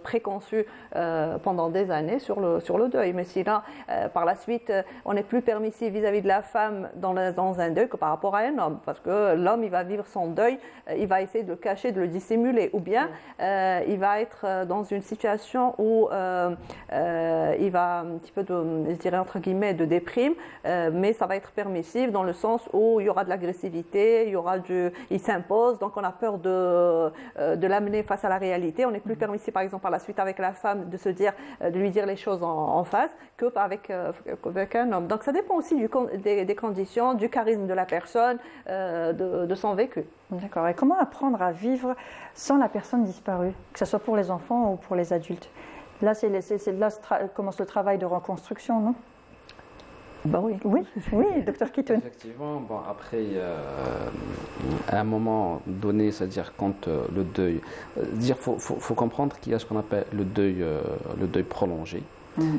préconçue pendant des années sur le deuil. Mais si là, par la suite, on n'est plus permissif vis-à-vis de la femme dans un deuil que par rapport à un homme, parce que l'homme il va vivre son deuil, il va essayer de le cacher, de le dissimuler, ou bien il va être dans une situation où il va un petit peu je dirais entre guillemets de déprime, mais ça va être permissif dans le sens où il y aura de l'agressivité, il s'impose, donc on a peur de l'amener face à la réalité. On n'est plus permissif par exemple par la suite avec la femme de lui dire les choses en face qu'avec un homme. Donc ça dépend aussi des conditions, du charisme de la personne, de son vécu. D'accord. Et comment apprendre à vivre sans la personne disparue, que ce soit pour les enfants ou pour les adultes? Là, là commence le travail de reconstruction, non? Ben oui. Oui, docteur Keaton. Effectivement, bon, après, à un moment donné, c'est-à-dire quand le deuil, faut comprendre qu'il y a ce qu'on appelle le deuil prolongé.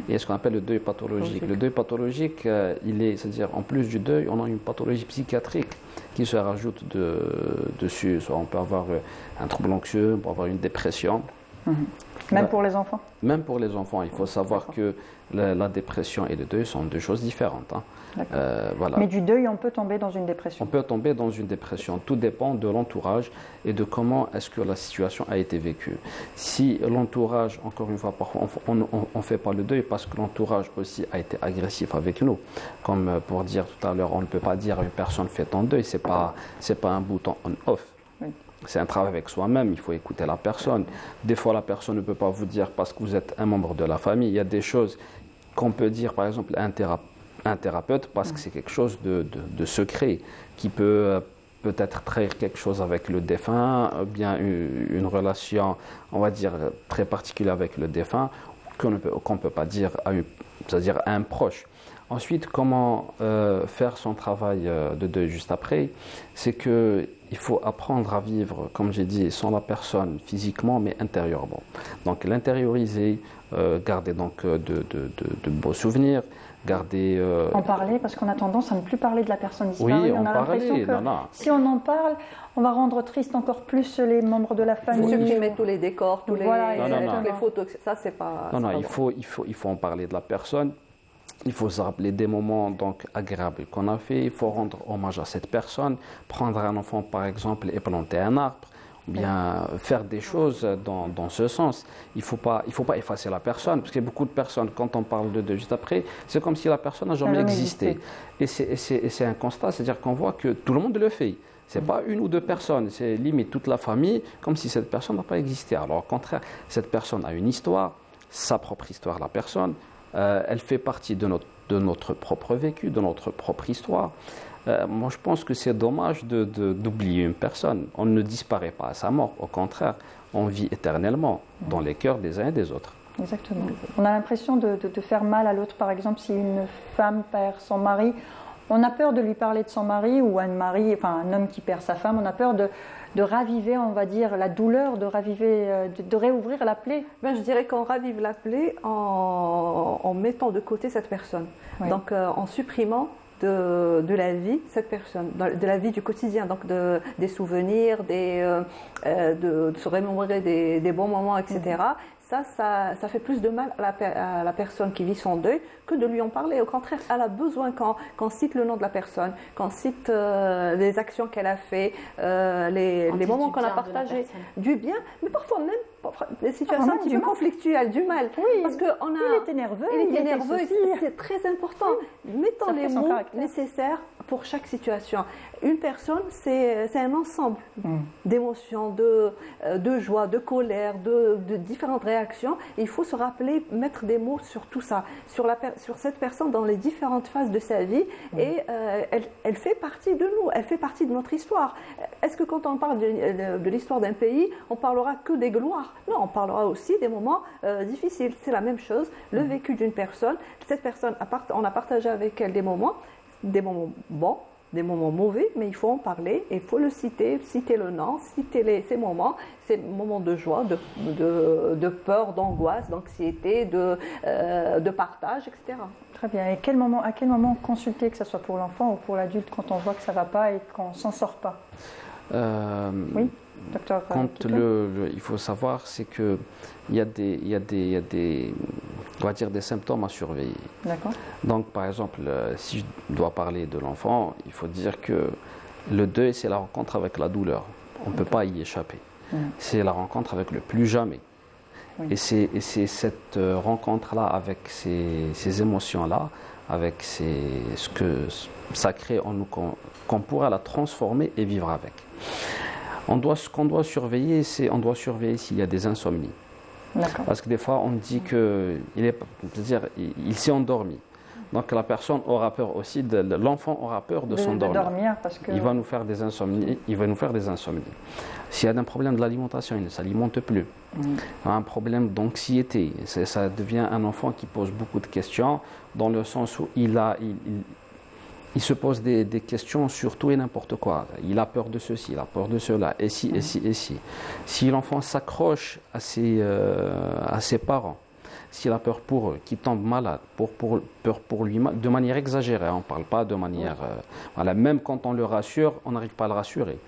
Et ce qu'on appelle le deuil pathologique. Le deuil pathologique, c'est-à-dire en plus du deuil, on a une pathologie psychiatrique qui se rajoute dessus. Soit on peut avoir un trouble anxieux, on peut avoir une dépression. Même pour les enfants? Même pour les enfants. Il faut savoir que la dépression et le deuil sont deux choses différentes. Voilà. Mais du deuil, on peut tomber dans une dépression? On peut tomber dans une dépression. Tout dépend de l'entourage et de comment est-ce que la situation a été vécue. Si l'entourage, encore une fois, parfois on ne fait pas le deuil parce que l'entourage aussi a été agressif avec nous. Comme pour dire tout à l'heure, on ne peut pas dire à une personne fait ton deuil, c'est pas un bouton on-off. Oui. C'est un travail avec soi-même, il faut écouter la personne. Des fois, la personne ne peut pas vous dire parce que vous êtes un membre de la famille. Il y a des choses qu'on peut dire, par exemple, à un thérapeute parce que c'est quelque chose de secret qui peut peut-être trahir quelque chose avec le défunt, bien une relation, on va dire, très particulière avec le défunt qu'on ne peut pas dire c'est-à-dire à un proche. Ensuite, comment faire son travail de deuil juste après? C'est qu'il faut apprendre à vivre, comme j'ai dit, sans la personne physiquement, mais intérieurement. Donc l'intérioriser, garder donc de beaux souvenirs, garder... En parler, parce qu'on a tendance à ne plus parler de la personne disparue. Oui, on a l'impression que si on en parle, on va rendre triste encore plus les membres de la famille. Il faut supprimer tous les décors, toutes les photos, ça c'est pas... Non, il faut en parler de la personne. Il faut se rappeler des moments donc agréables qu'on a fait. Il faut rendre hommage à cette personne, prendre un enfant par exemple et planter un arbre, ou bien faire des choses dans ce sens. Il faut pas effacer la personne, parce que beaucoup de personnes, quand on parle de juste après, c'est comme si la personne n'a jamais existé. Et c'est un constat, c'est-à-dire qu'on voit que tout le monde le fait. Ce n'est pas une ou deux personnes, c'est limite toute la famille, comme si cette personne n'a pas existé. Alors au contraire, cette personne a une histoire, sa propre histoire, la personne. Elle fait partie de notre propre vécu, de notre propre histoire. Moi, je pense que c'est dommage d'oublier une personne. On ne disparaît pas à sa mort. Au contraire, on vit éternellement dans les cœurs des uns et des autres. Exactement. On a l'impression de faire mal à l'autre. Par exemple, si une femme perd son mari, on a peur de lui parler de son mari, ou un homme qui perd sa femme, on a peur de raviver, on va dire, la douleur, de réouvrir la plaie. Je dirais qu'on ravive la plaie en mettant de côté cette personne. Oui. Donc en supprimant de la vie cette personne, de la vie du quotidien, donc des souvenirs, de se remémorer des bons moments, etc. Ça fait plus de mal à la personne qui vit son deuil que de lui en parler. Au contraire, elle a besoin qu'on cite le nom de la personne, qu'on cite les actions qu'elle a fait, les moments qu'on a partagés, du bien, mais parfois même des situations un petit peu conflictuelles, du mal. Oui, parce il était nerveux, c'est très important. Mettons les mots nécessaires pour chaque situation. Une personne, c'est un ensemble d'émotions, de joie, de colère, de différentes réactions. Et il faut se rappeler, mettre des mots sur tout ça, sur cette personne dans les différentes phases de sa vie. Et elle fait partie de nous, elle fait partie de notre histoire. Est-ce que quand on parle de l'histoire d'un pays, on parlera que des gloires? Non, on parlera aussi des moments difficiles. C'est la même chose, le vécu d'une personne. Cette personne, on a partagé avec elle des moments bons, des moments mauvais, mais il faut en parler, et il faut le citer le nom, citer ces moments de joie, de peur, d'angoisse, d'anxiété, de partage, etc. Très bien. Et à quel moment consulter, que ce soit pour l'enfant ou pour l'adulte, quand on voit que ça ne va pas et qu'on ne s'en sort pas? Oui, docteur. Il faut savoir, c'est que il y a des on va dire des symptômes à surveiller. D'accord. Donc, par exemple, si je dois parler de l'enfant, il faut dire que le deuil, c'est la rencontre avec la douleur. On ne peut pas y échapper. C'est la rencontre avec le plus jamais. Oui. Et c'est cette rencontre-là, avec ces émotions-là, avec ce que ça crée en nous, qu'on pourra la transformer et vivre avec. Ce qu'on doit surveiller, s'il y a des insomnies. Parce que des fois, on dit qu'il s'est endormi. Donc la personne aura peur aussi, l'enfant aura peur de s'endormir. Parce que... Il va nous faire des insomnies. S'il y a un problème de l'alimentation, il ne s'alimente plus. Un problème d'anxiété, ça devient un enfant qui pose beaucoup de questions, dans le sens où il se pose des questions sur tout et n'importe quoi. Il a peur de ceci, il a peur de cela, et si, et si, et si. Si l'enfant s'accroche à ses parents, s'il a peur pour eux, qu'il tombe malade, peur pour lui, de manière exagérée, on ne parle pas de manière... même quand on le rassure, on n'arrive pas à le rassurer.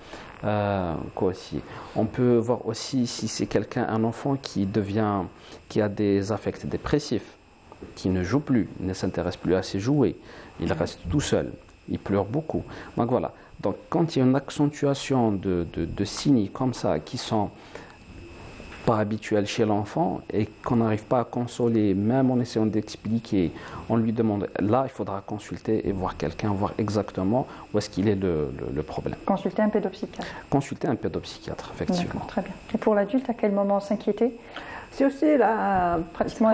Quoi aussi. On peut voir aussi si c'est un enfant qui a des affects dépressifs, qui ne joue plus, ne s'intéresse plus à ses jouets, il reste tout seul, il pleure beaucoup. Donc voilà. Donc quand il y a une accentuation de signes comme ça qui sont pas habituels chez l'enfant et qu'on n'arrive pas à consoler, même en essayant d'expliquer, on lui demande, là il faudra consulter et voir quelqu'un, voir exactement où est-ce qu'il est le problème. Consulter un pédopsychiatre. Consulter un pédopsychiatre, effectivement. D'accord, très bien. Et pour l'adulte, à quel moment s'inquiéter? C'est aussi pratiquement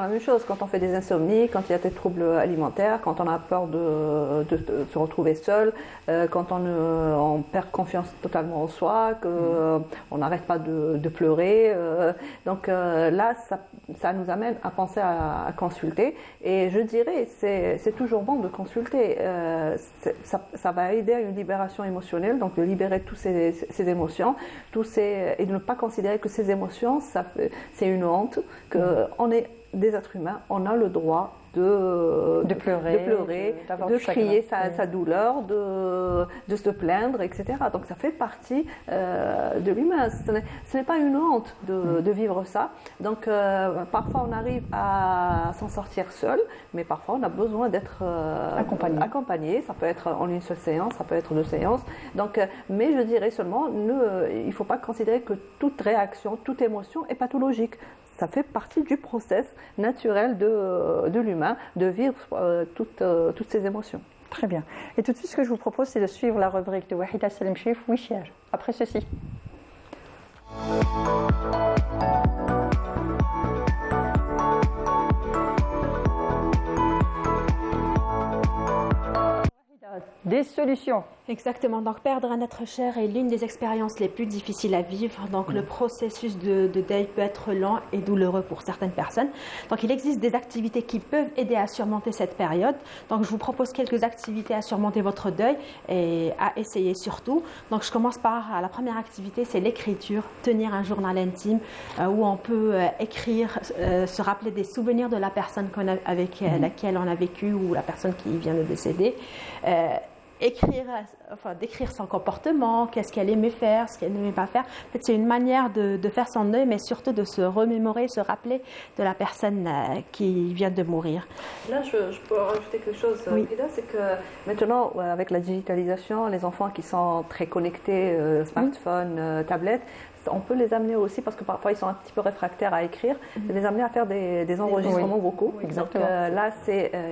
la même chose. Quand on fait des insomnies, quand il y a des troubles alimentaires, quand on a peur de se retrouver seul, quand on perd confiance totalement en soi, qu'on n'arrête pas de pleurer. Donc là, ça nous amène à penser à consulter. Et je dirais, c'est toujours bon de consulter. Ça va aider à une libération émotionnelle, donc de libérer toutes ces émotions, et de ne pas considérer que ces émotions, c'est une honte, qu'on est des êtres humains, on a le droit de pleurer, de crier sa douleur, de se plaindre, etc. Donc ça fait partie de l'humain. Ce n'est pas une honte de vivre ça. Donc parfois on arrive à s'en sortir seul, mais parfois on a besoin d'être accompagné. Ça peut être en une seule séance, ça peut être 2 séances. Donc, mais je dirais seulement, il ne faut pas considérer que toute réaction, toute émotion est pathologique. Ça fait partie du process naturel de l'humain de vivre toutes ces émotions. Très bien. Et tout de suite, ce que je vous propose, c'est de suivre la rubrique de Wahida Salemchif, Wisher. Après ceci. Des solutions. Exactement. Donc, perdre un être cher est l'une des expériences les plus difficiles à vivre. Donc, le processus de deuil peut être lent et douloureux pour certaines personnes. Donc, il existe des activités qui peuvent aider à surmonter cette période. Donc, je vous propose quelques activités à surmonter votre deuil et à essayer surtout. Donc, je commence par la première activité, c'est l'écriture. Tenir un journal intime où on peut écrire, se rappeler des souvenirs de la personne avec laquelle on a vécu ou la personne qui vient de décéder. Décrire son comportement, qu'est-ce qu'elle aimait faire, ce qu'elle n'aimait pas faire. En fait, c'est une manière de faire son deuil, mais surtout de se remémorer, se rappeler de la personne qui vient de mourir. Là, je peux rajouter quelque chose, oui. C'est que maintenant, avec la digitalisation, les enfants qui sont très connectés, smartphone, tablette, on peut les amener aussi, parce que parfois ils sont un petit peu réfractaires à écrire, les amener à faire des enregistrements vocaux. Oui, donc là,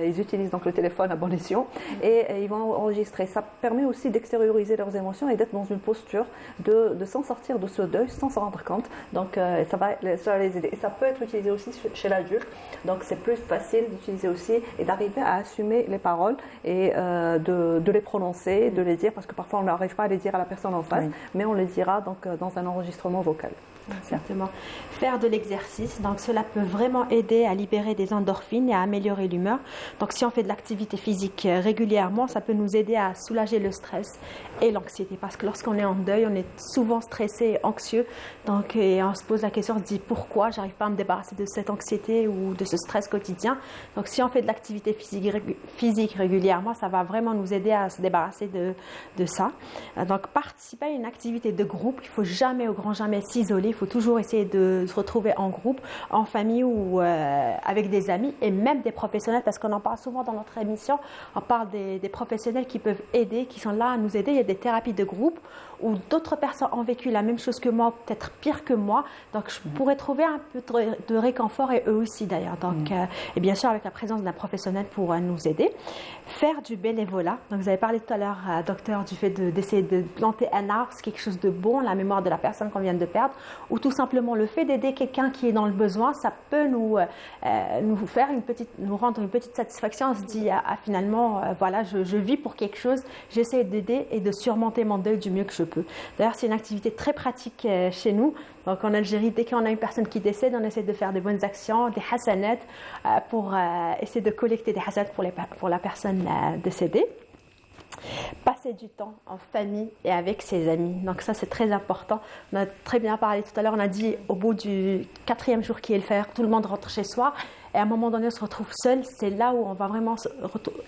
ils utilisent donc le téléphone à bon escient et ils vont enregistrer. Ça permet aussi d'extérioriser leurs émotions et d'être dans une posture de s'en sortir de ce deuil sans s'en rendre compte. Donc ça va les aider. Et ça peut être utilisé aussi chez l'adulte. Donc c'est plus facile d'utiliser aussi et d'arriver à assumer les paroles et de les prononcer, de les dire, parce que parfois on n'arrive pas à les dire à la personne en face, mais on les dira donc dans un enregistrement vocal. Exactement. Faire de l'exercice, donc cela peut vraiment aider à libérer des endorphines et à améliorer l'humeur. Donc si on fait de l'activité physique régulièrement, ça peut nous aider à soulager le stress et l'anxiété, parce que lorsqu'on est en deuil, on est souvent stressé et anxieux, donc et on se pose la question, on se dit pourquoi j'arrive pas à me débarrasser de cette anxiété ou de ce stress quotidien. Donc si on fait de l'activité physique régulièrement, ça va vraiment nous aider à se débarrasser de ça. Donc participer à une activité de groupe, il faut jamais au grand jamais s'isoler. Il faut toujours essayer de se retrouver en groupe, en famille ou avec des amis et même des professionnels, parce qu'on en parle souvent dans notre émission. On parle des professionnels qui peuvent aider, qui sont là à nous aider. Il y a des thérapies de groupe où d'autres personnes ont vécu la même chose que moi, peut-être pire que moi. Donc, je pourrais trouver un peu de réconfort, et eux aussi d'ailleurs. Donc, et bien sûr, avec la présence d'un professionnel pour nous aider. Faire du bénévolat. Donc, vous avez parlé tout à l'heure, docteur, du fait d'essayer de planter un arbre, c'est quelque chose de bon, la mémoire de la personne qu'on vient de perdre, ou tout simplement le fait d'aider quelqu'un qui est dans le besoin, ça peut nous rendre une petite satisfaction. On se dit, finalement, voilà, je vis pour quelque chose, j'essaie d'aider et de surmonter mon deuil du mieux que je peux. D'ailleurs, c'est une activité très pratique chez nous. Donc, en Algérie, dès qu'on a une personne qui décède, on essaie de faire des bonnes actions, des hasanat, pour essayer de collecter des hasanat pour la personne décédée. passer du temps en famille et avec ses amis. Donc ça, c'est très important. On a très bien parlé tout à l'heure, on a dit au bout du 4e jour qui est le faire, tout le monde rentre chez soi et à un moment donné, on se retrouve seul. C'est là où on va vraiment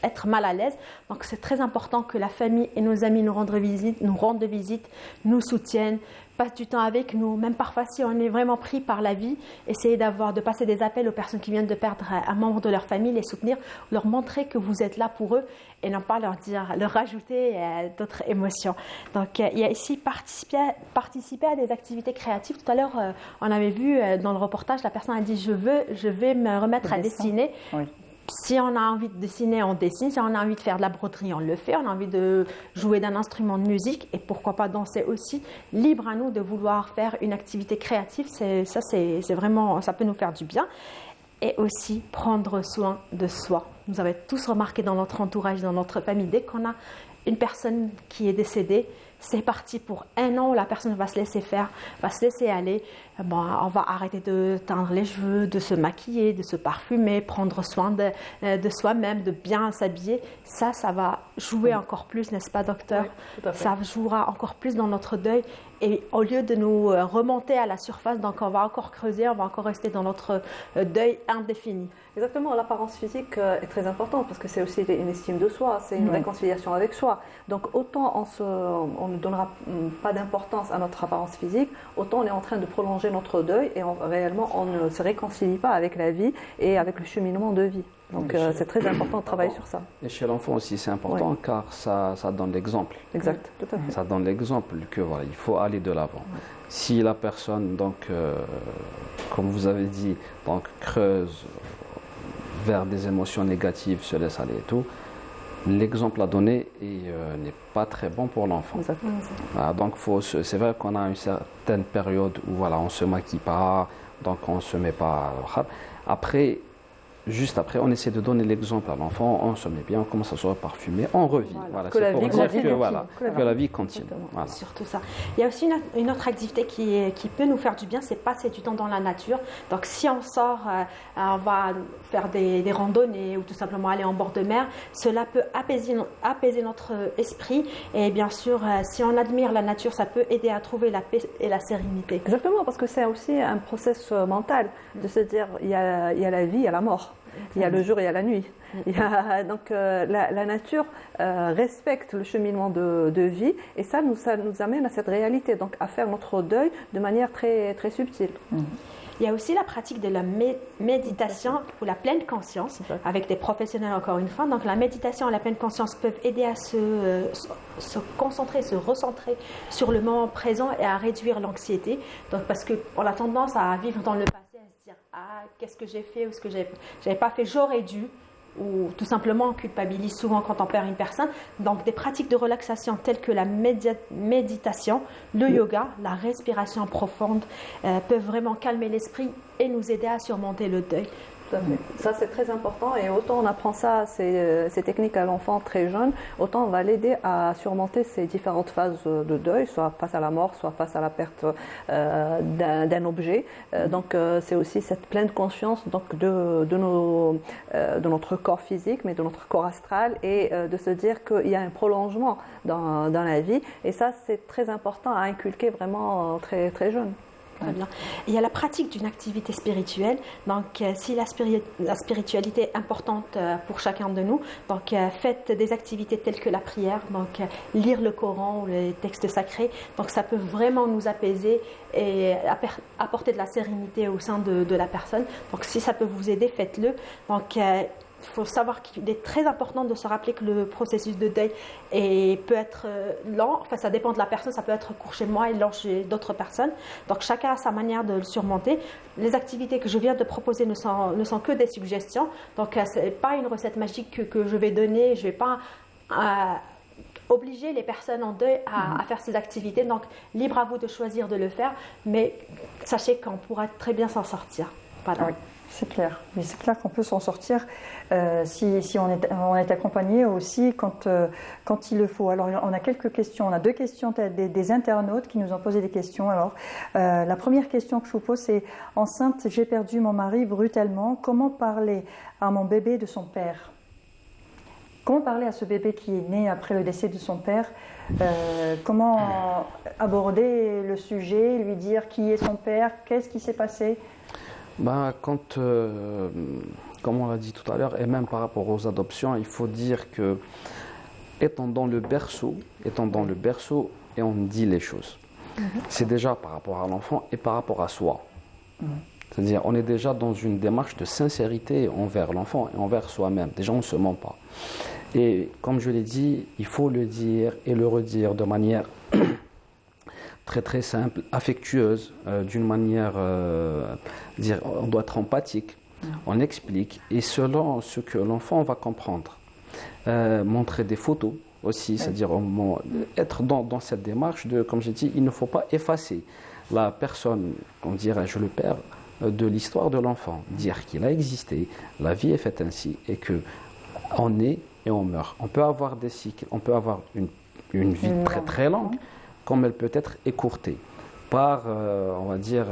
être mal à l'aise. Donc c'est très important que la famille et nos amis nous rendent visite, nous soutiennent, passent du temps avec nous. Même parfois, si on est vraiment pris par la vie, essayer de passer des appels aux personnes qui viennent de perdre un membre de leur famille, les soutenir, leur montrer que vous êtes là pour eux et non pas leur rajouter d'autres émotions. Donc il y a ici participer à des activités créatives. Tout à l'heure, on avait vu dans le reportage, la personne a dit je vais me remettre à dessiner. Oui. Si on a envie de dessiner, on dessine. Si on a envie de faire de la broderie, on le fait. On a envie de jouer d'un instrument de musique et pourquoi pas danser aussi. Libre à nous de vouloir faire une activité créative. C'est vraiment, ça peut nous faire du bien. Et aussi prendre soin de soi. Nous avons tous remarqué dans notre entourage, dans notre famille, dès qu'on a une personne qui est décédée, c'est parti pour 1 an où la personne va se laisser faire, va se laisser aller. Bon, on va arrêter de teindre les cheveux, de se maquiller, de se parfumer, prendre soin de soi-même, de bien s'habiller. Ça va jouer encore plus, n'est-ce pas, docteur? Oui, ça jouera encore plus dans notre deuil. Et au lieu de nous remonter à la surface, donc on va encore creuser, on va encore rester dans notre deuil indéfini. Exactement, l'apparence physique est très importante parce que c'est aussi une estime de soi, c'est une réconciliation avec soi. Donc autant on ne donnera pas d'importance à notre apparence physique, autant on est en train de prolonger notre deuil et réellement on ne se réconcilie pas avec la vie et avec le cheminement de vie. Donc c'est très important de travailler sur ça. Et chez l'enfant aussi c'est important car ça donne l'exemple. Exact, tout à fait. Ça donne l'exemple que voilà, il faut aller de l'avant. Si la personne donc comme vous avez dit donc creuse vers des émotions négatives, se laisse aller et tout, l'exemple à donner n'est pas très bon pour l'enfant. Voilà, donc c'est vrai qu'on a une certaine période où voilà, on ne se maquille pas, donc on ne se met pas. Juste après, on essaie de donner l'exemple à l'enfant, on se met bien, on commence à se parfumer, on revit. Voilà, que, la vie continue. Voilà. Surtout ça. Il y a aussi une autre activité qui peut nous faire du bien, c'est passer du temps dans la nature. Donc si on sort, on va faire des randonnées ou tout simplement aller en bord de mer, cela peut apaiser notre esprit. Et bien sûr, si on admire la nature, ça peut aider à trouver la paix et la sérénité. Exactement, parce que c'est aussi un processus mental de se dire il y a la vie, il y a la mort. Il y a le jour et il y a la nuit. Donc la nature respecte le cheminement de vie et ça nous amène à cette réalité, donc à faire notre deuil de manière très, très subtile. Il y a aussi la pratique de la méditation ou la pleine conscience avec des professionnels encore une fois. Donc la méditation et la pleine conscience peuvent aider à se concentrer, se recentrer sur le moment présent et à réduire l'anxiété. Donc parce qu'on a tendance à vivre dans le passé, à se dire qu'est-ce que j'ai fait ou ce que j'avais pas fait, j'aurais dû. Ou tout simplement on culpabilise souvent quand on perd une personne. Donc des pratiques de relaxation telles que la méditation, le yoga, la respiration profonde peuvent vraiment calmer l'esprit et nous aider à surmonter le deuil. Ça c'est très important et autant on apprend ces techniques à l'enfant très jeune, autant on va l'aider à surmonter ces différentes phases de deuil, soit face à la mort, soit face à la perte d'un objet. Donc c'est aussi cette pleine conscience donc, de notre corps physique, mais de notre corps astral et de se dire qu'il y a un prolongement dans la vie et ça c'est très important à inculquer vraiment très, très jeune. Très bien. Il y a la pratique d'une activité spirituelle. Donc, si la spiritualité est importante pour chacun de nous, donc faites des activités telles que la prière, donc lire le Coran ou les textes sacrés. Donc, ça peut vraiment nous apaiser et apporter de la sérénité au sein de la personne. Donc, si ça peut vous aider, faites-le. Donc, il faut savoir qu'il est très important de se rappeler que le processus de deuil peut être lent. Enfin, ça dépend de la personne. Ça peut être court chez moi et lent chez d'autres personnes. Donc, chacun a sa manière de le surmonter. Les activités que je viens de proposer ne sont que des suggestions. Donc, ce n'est pas une recette magique que je vais donner. Je ne vais pas obliger les personnes en deuil à faire ces activités. Donc, libre à vous de choisir de le faire. Mais sachez qu'on pourra très bien s'en sortir. Voilà. Oui. C'est clair, mais c'est clair qu'on peut s'en sortir si on est accompagné aussi quand il le faut. Alors on a quelques questions, on a 2 questions des internautes qui nous ont posé des questions. Alors la première question que je vous pose c'est « Enceinte, j'ai perdu mon mari brutalement, comment parler à mon bébé de son père ?» Comment parler à ce bébé qui est né après le décès de son père? Comment aborder le sujet, lui dire qui est son père, qu'est-ce qui s'est passé? Quand, comme on l'a dit tout à l'heure, et même par rapport aux adoptions, il faut dire que étant dans le berceau et on dit les choses. C'est déjà par rapport à l'enfant et par rapport à soi. C'est-à-dire, on est déjà dans une démarche de sincérité envers l'enfant et envers soi-même. Déjà, on ne se ment pas. Et comme je l'ai dit, il faut le dire et le redire de manière très très simple, affectueuse, d'une manière, on doit être empathique. On explique et selon ce que l'enfant va comprendre. Montrer des photos aussi, c'est-à-dire être dans cette démarche de, comme j'ai dit, il ne faut pas effacer la personne, on dirait, le père, de l'histoire de l'enfant, dire qu'il a existé, la vie est faite ainsi et que on naît et on meurt. On peut avoir des cycles, on peut avoir une vie très très longue, comme elle peut être écourtée par, on va dire,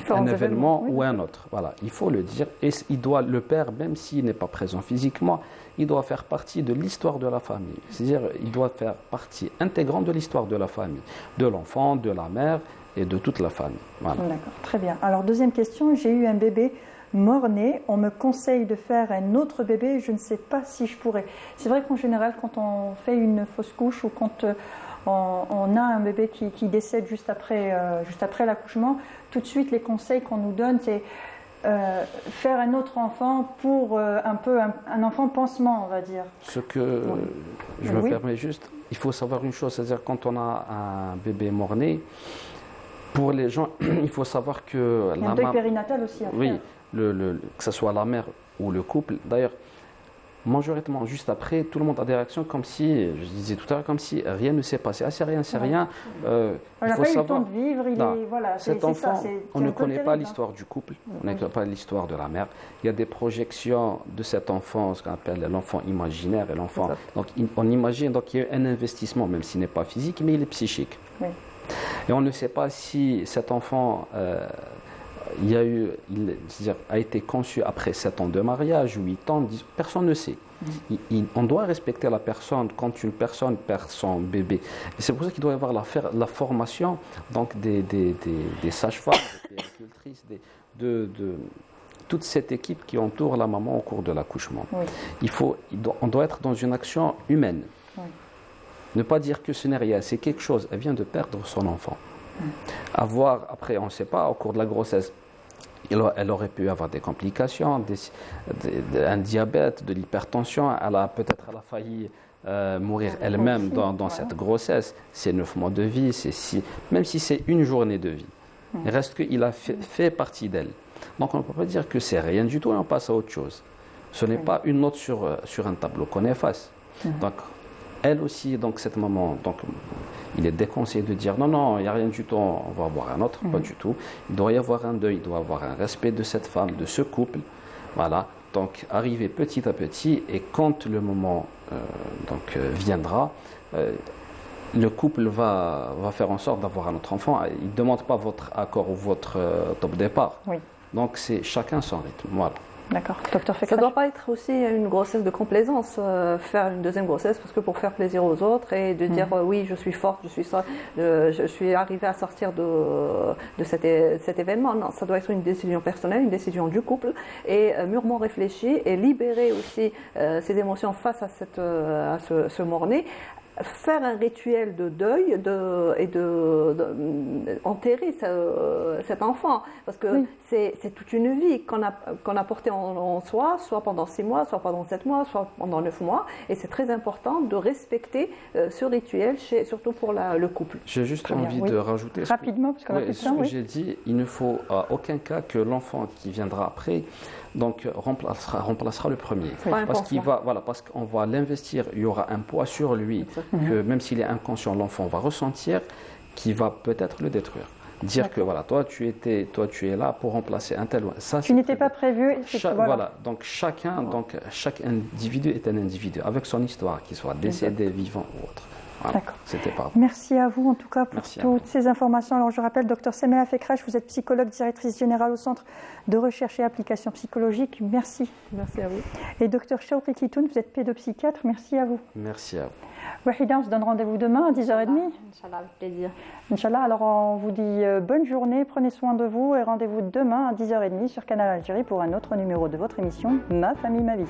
un événement ou un autre. Voilà, il faut le dire et le père, même s'il n'est pas présent physiquement, il doit faire partie de l'histoire de la famille. C'est-à-dire, il doit faire partie intégrante de l'histoire de la famille, de l'enfant, de la mère et de toute la famille. Voilà. D'accord, très bien. Alors, deuxième question, j'ai eu un bébé mort-né. On me conseille de faire un autre bébé. Je ne sais pas si je pourrais. C'est vrai qu'en général, quand on fait une fausse couche ou quand on a un bébé qui décède juste après l'accouchement, tout de suite, les conseils qu'on nous donne, c'est faire un autre enfant pour un enfant pansement, on va dire. Ce que je me permets juste, il faut savoir une chose, c'est-à-dire quand on a un bébé mort-né, pour les gens, il faut savoir que... Il y a un deuil périnatal aussi à faire. Oui, que ce soit la mère ou le couple. D'ailleurs, majoritairement, juste après, tout le monde a des réactions comme si, je disais tout à l'heure, comme si rien ne s'est passé. Ah, c'est rien, c'est rien. Il n'a pas eu le temps de vivre. Cet enfant, on ne connaît pas l'histoire du couple, on ne connaît pas l'histoire de la mère. Il y a des projections de cet enfant, ce qu'on appelle l'enfant imaginaire et l'enfant. Donc, on imagine, donc il y a un investissement, même s'il n'est pas physique, mais il est psychique. Oui. Et on ne sait pas si cet enfant a été conçu après 7 ans de mariage, 8 ans, 10, personne ne sait. On doit respecter la personne quand une personne perd son bébé. Et c'est pour ça qu'il doit y avoir la formation donc des sages-femmes, des puéricultrices, de toute cette équipe qui entoure la maman au cours de l'accouchement. Oui. On doit être dans une action humaine. Oui. Ne pas dire que ce n'est rien, c'est quelque chose. Elle vient de perdre son enfant. Après, on ne sait pas, au cours de la grossesse, elle aurait pu avoir des complications, un diabète, de l'hypertension. Elle a failli mourir elle-même dans cette grossesse. C'est 9 mois de vie, même si c'est une journée de vie. Il reste qu'il a fait partie d'elle. Donc on ne peut pas dire que c'est rien du tout et on passe à autre chose. Ce n'est pas une note sur un tableau qu'on efface. Donc, elle aussi, donc cette maman, donc il est déconseillé de dire non, il n'y a rien du tout, on va avoir un autre, pas du tout. Il doit y avoir un deuil, il doit y avoir un respect de cette femme, de ce couple. Voilà, donc arriver petit à petit et quand le moment viendra, le couple va faire en sorte d'avoir un autre enfant. Il ne demande pas votre accord ou votre top départ. Oui. Donc c'est chacun son rythme, voilà. D'accord. Docteur Fekrach. Ça ne doit pas être aussi une grossesse de complaisance, faire une deuxième grossesse parce que pour faire plaisir aux autres et de dire oui, je suis forte, je suis arrivée à sortir de cet événement. Non, ça doit être une décision personnelle, une décision du couple et mûrement réfléchie et libérer aussi ses émotions face à ce mort-né. Faire un rituel de deuil et enterrer cet enfant parce que c'est toute une vie qu'on a portée en soi, soit pendant 6 mois, soit pendant 7 mois, soit pendant 9 mois et c'est très important de respecter ce rituel, surtout pour le couple. J'ai juste envie de rajouter rapidement parce qu'on a plus de temps. Ce que j'ai dit, il ne faut à aucun cas que l'enfant qui viendra après remplacera le premier. Parce qu'on va l'investir, il y aura un poids sur lui que même s'il est inconscient, l'enfant va ressentir qui va peut-être le détruire. Dire que voilà, toi tu es là pour remplacer un tel. Ça, tu n'étais pas prévu. Donc chaque individu est un individu avec son histoire, qu'il soit décédé, vivant ou autre. Voilà, D'accord. c'était pas. Merci à vous en tout cas pour Merci à toutes ces informations. Alors je rappelle, Dr Semela Fekrache, vous êtes psychologue, directrice générale au Centre de recherche et application psychologique. Merci. Merci à vous. Et Dr Shawqi Kitoun, vous êtes pédopsychiatre. Merci à vous. Merci à vous. Wahida, on se donne rendez-vous demain à 10h30. Inch'Allah, avec plaisir. Inch'Allah, alors on vous dit bonne journée, prenez soin de vous et rendez-vous demain à 10h30 sur Canal Algérie pour un autre numéro de votre émission Ma famille, ma vie.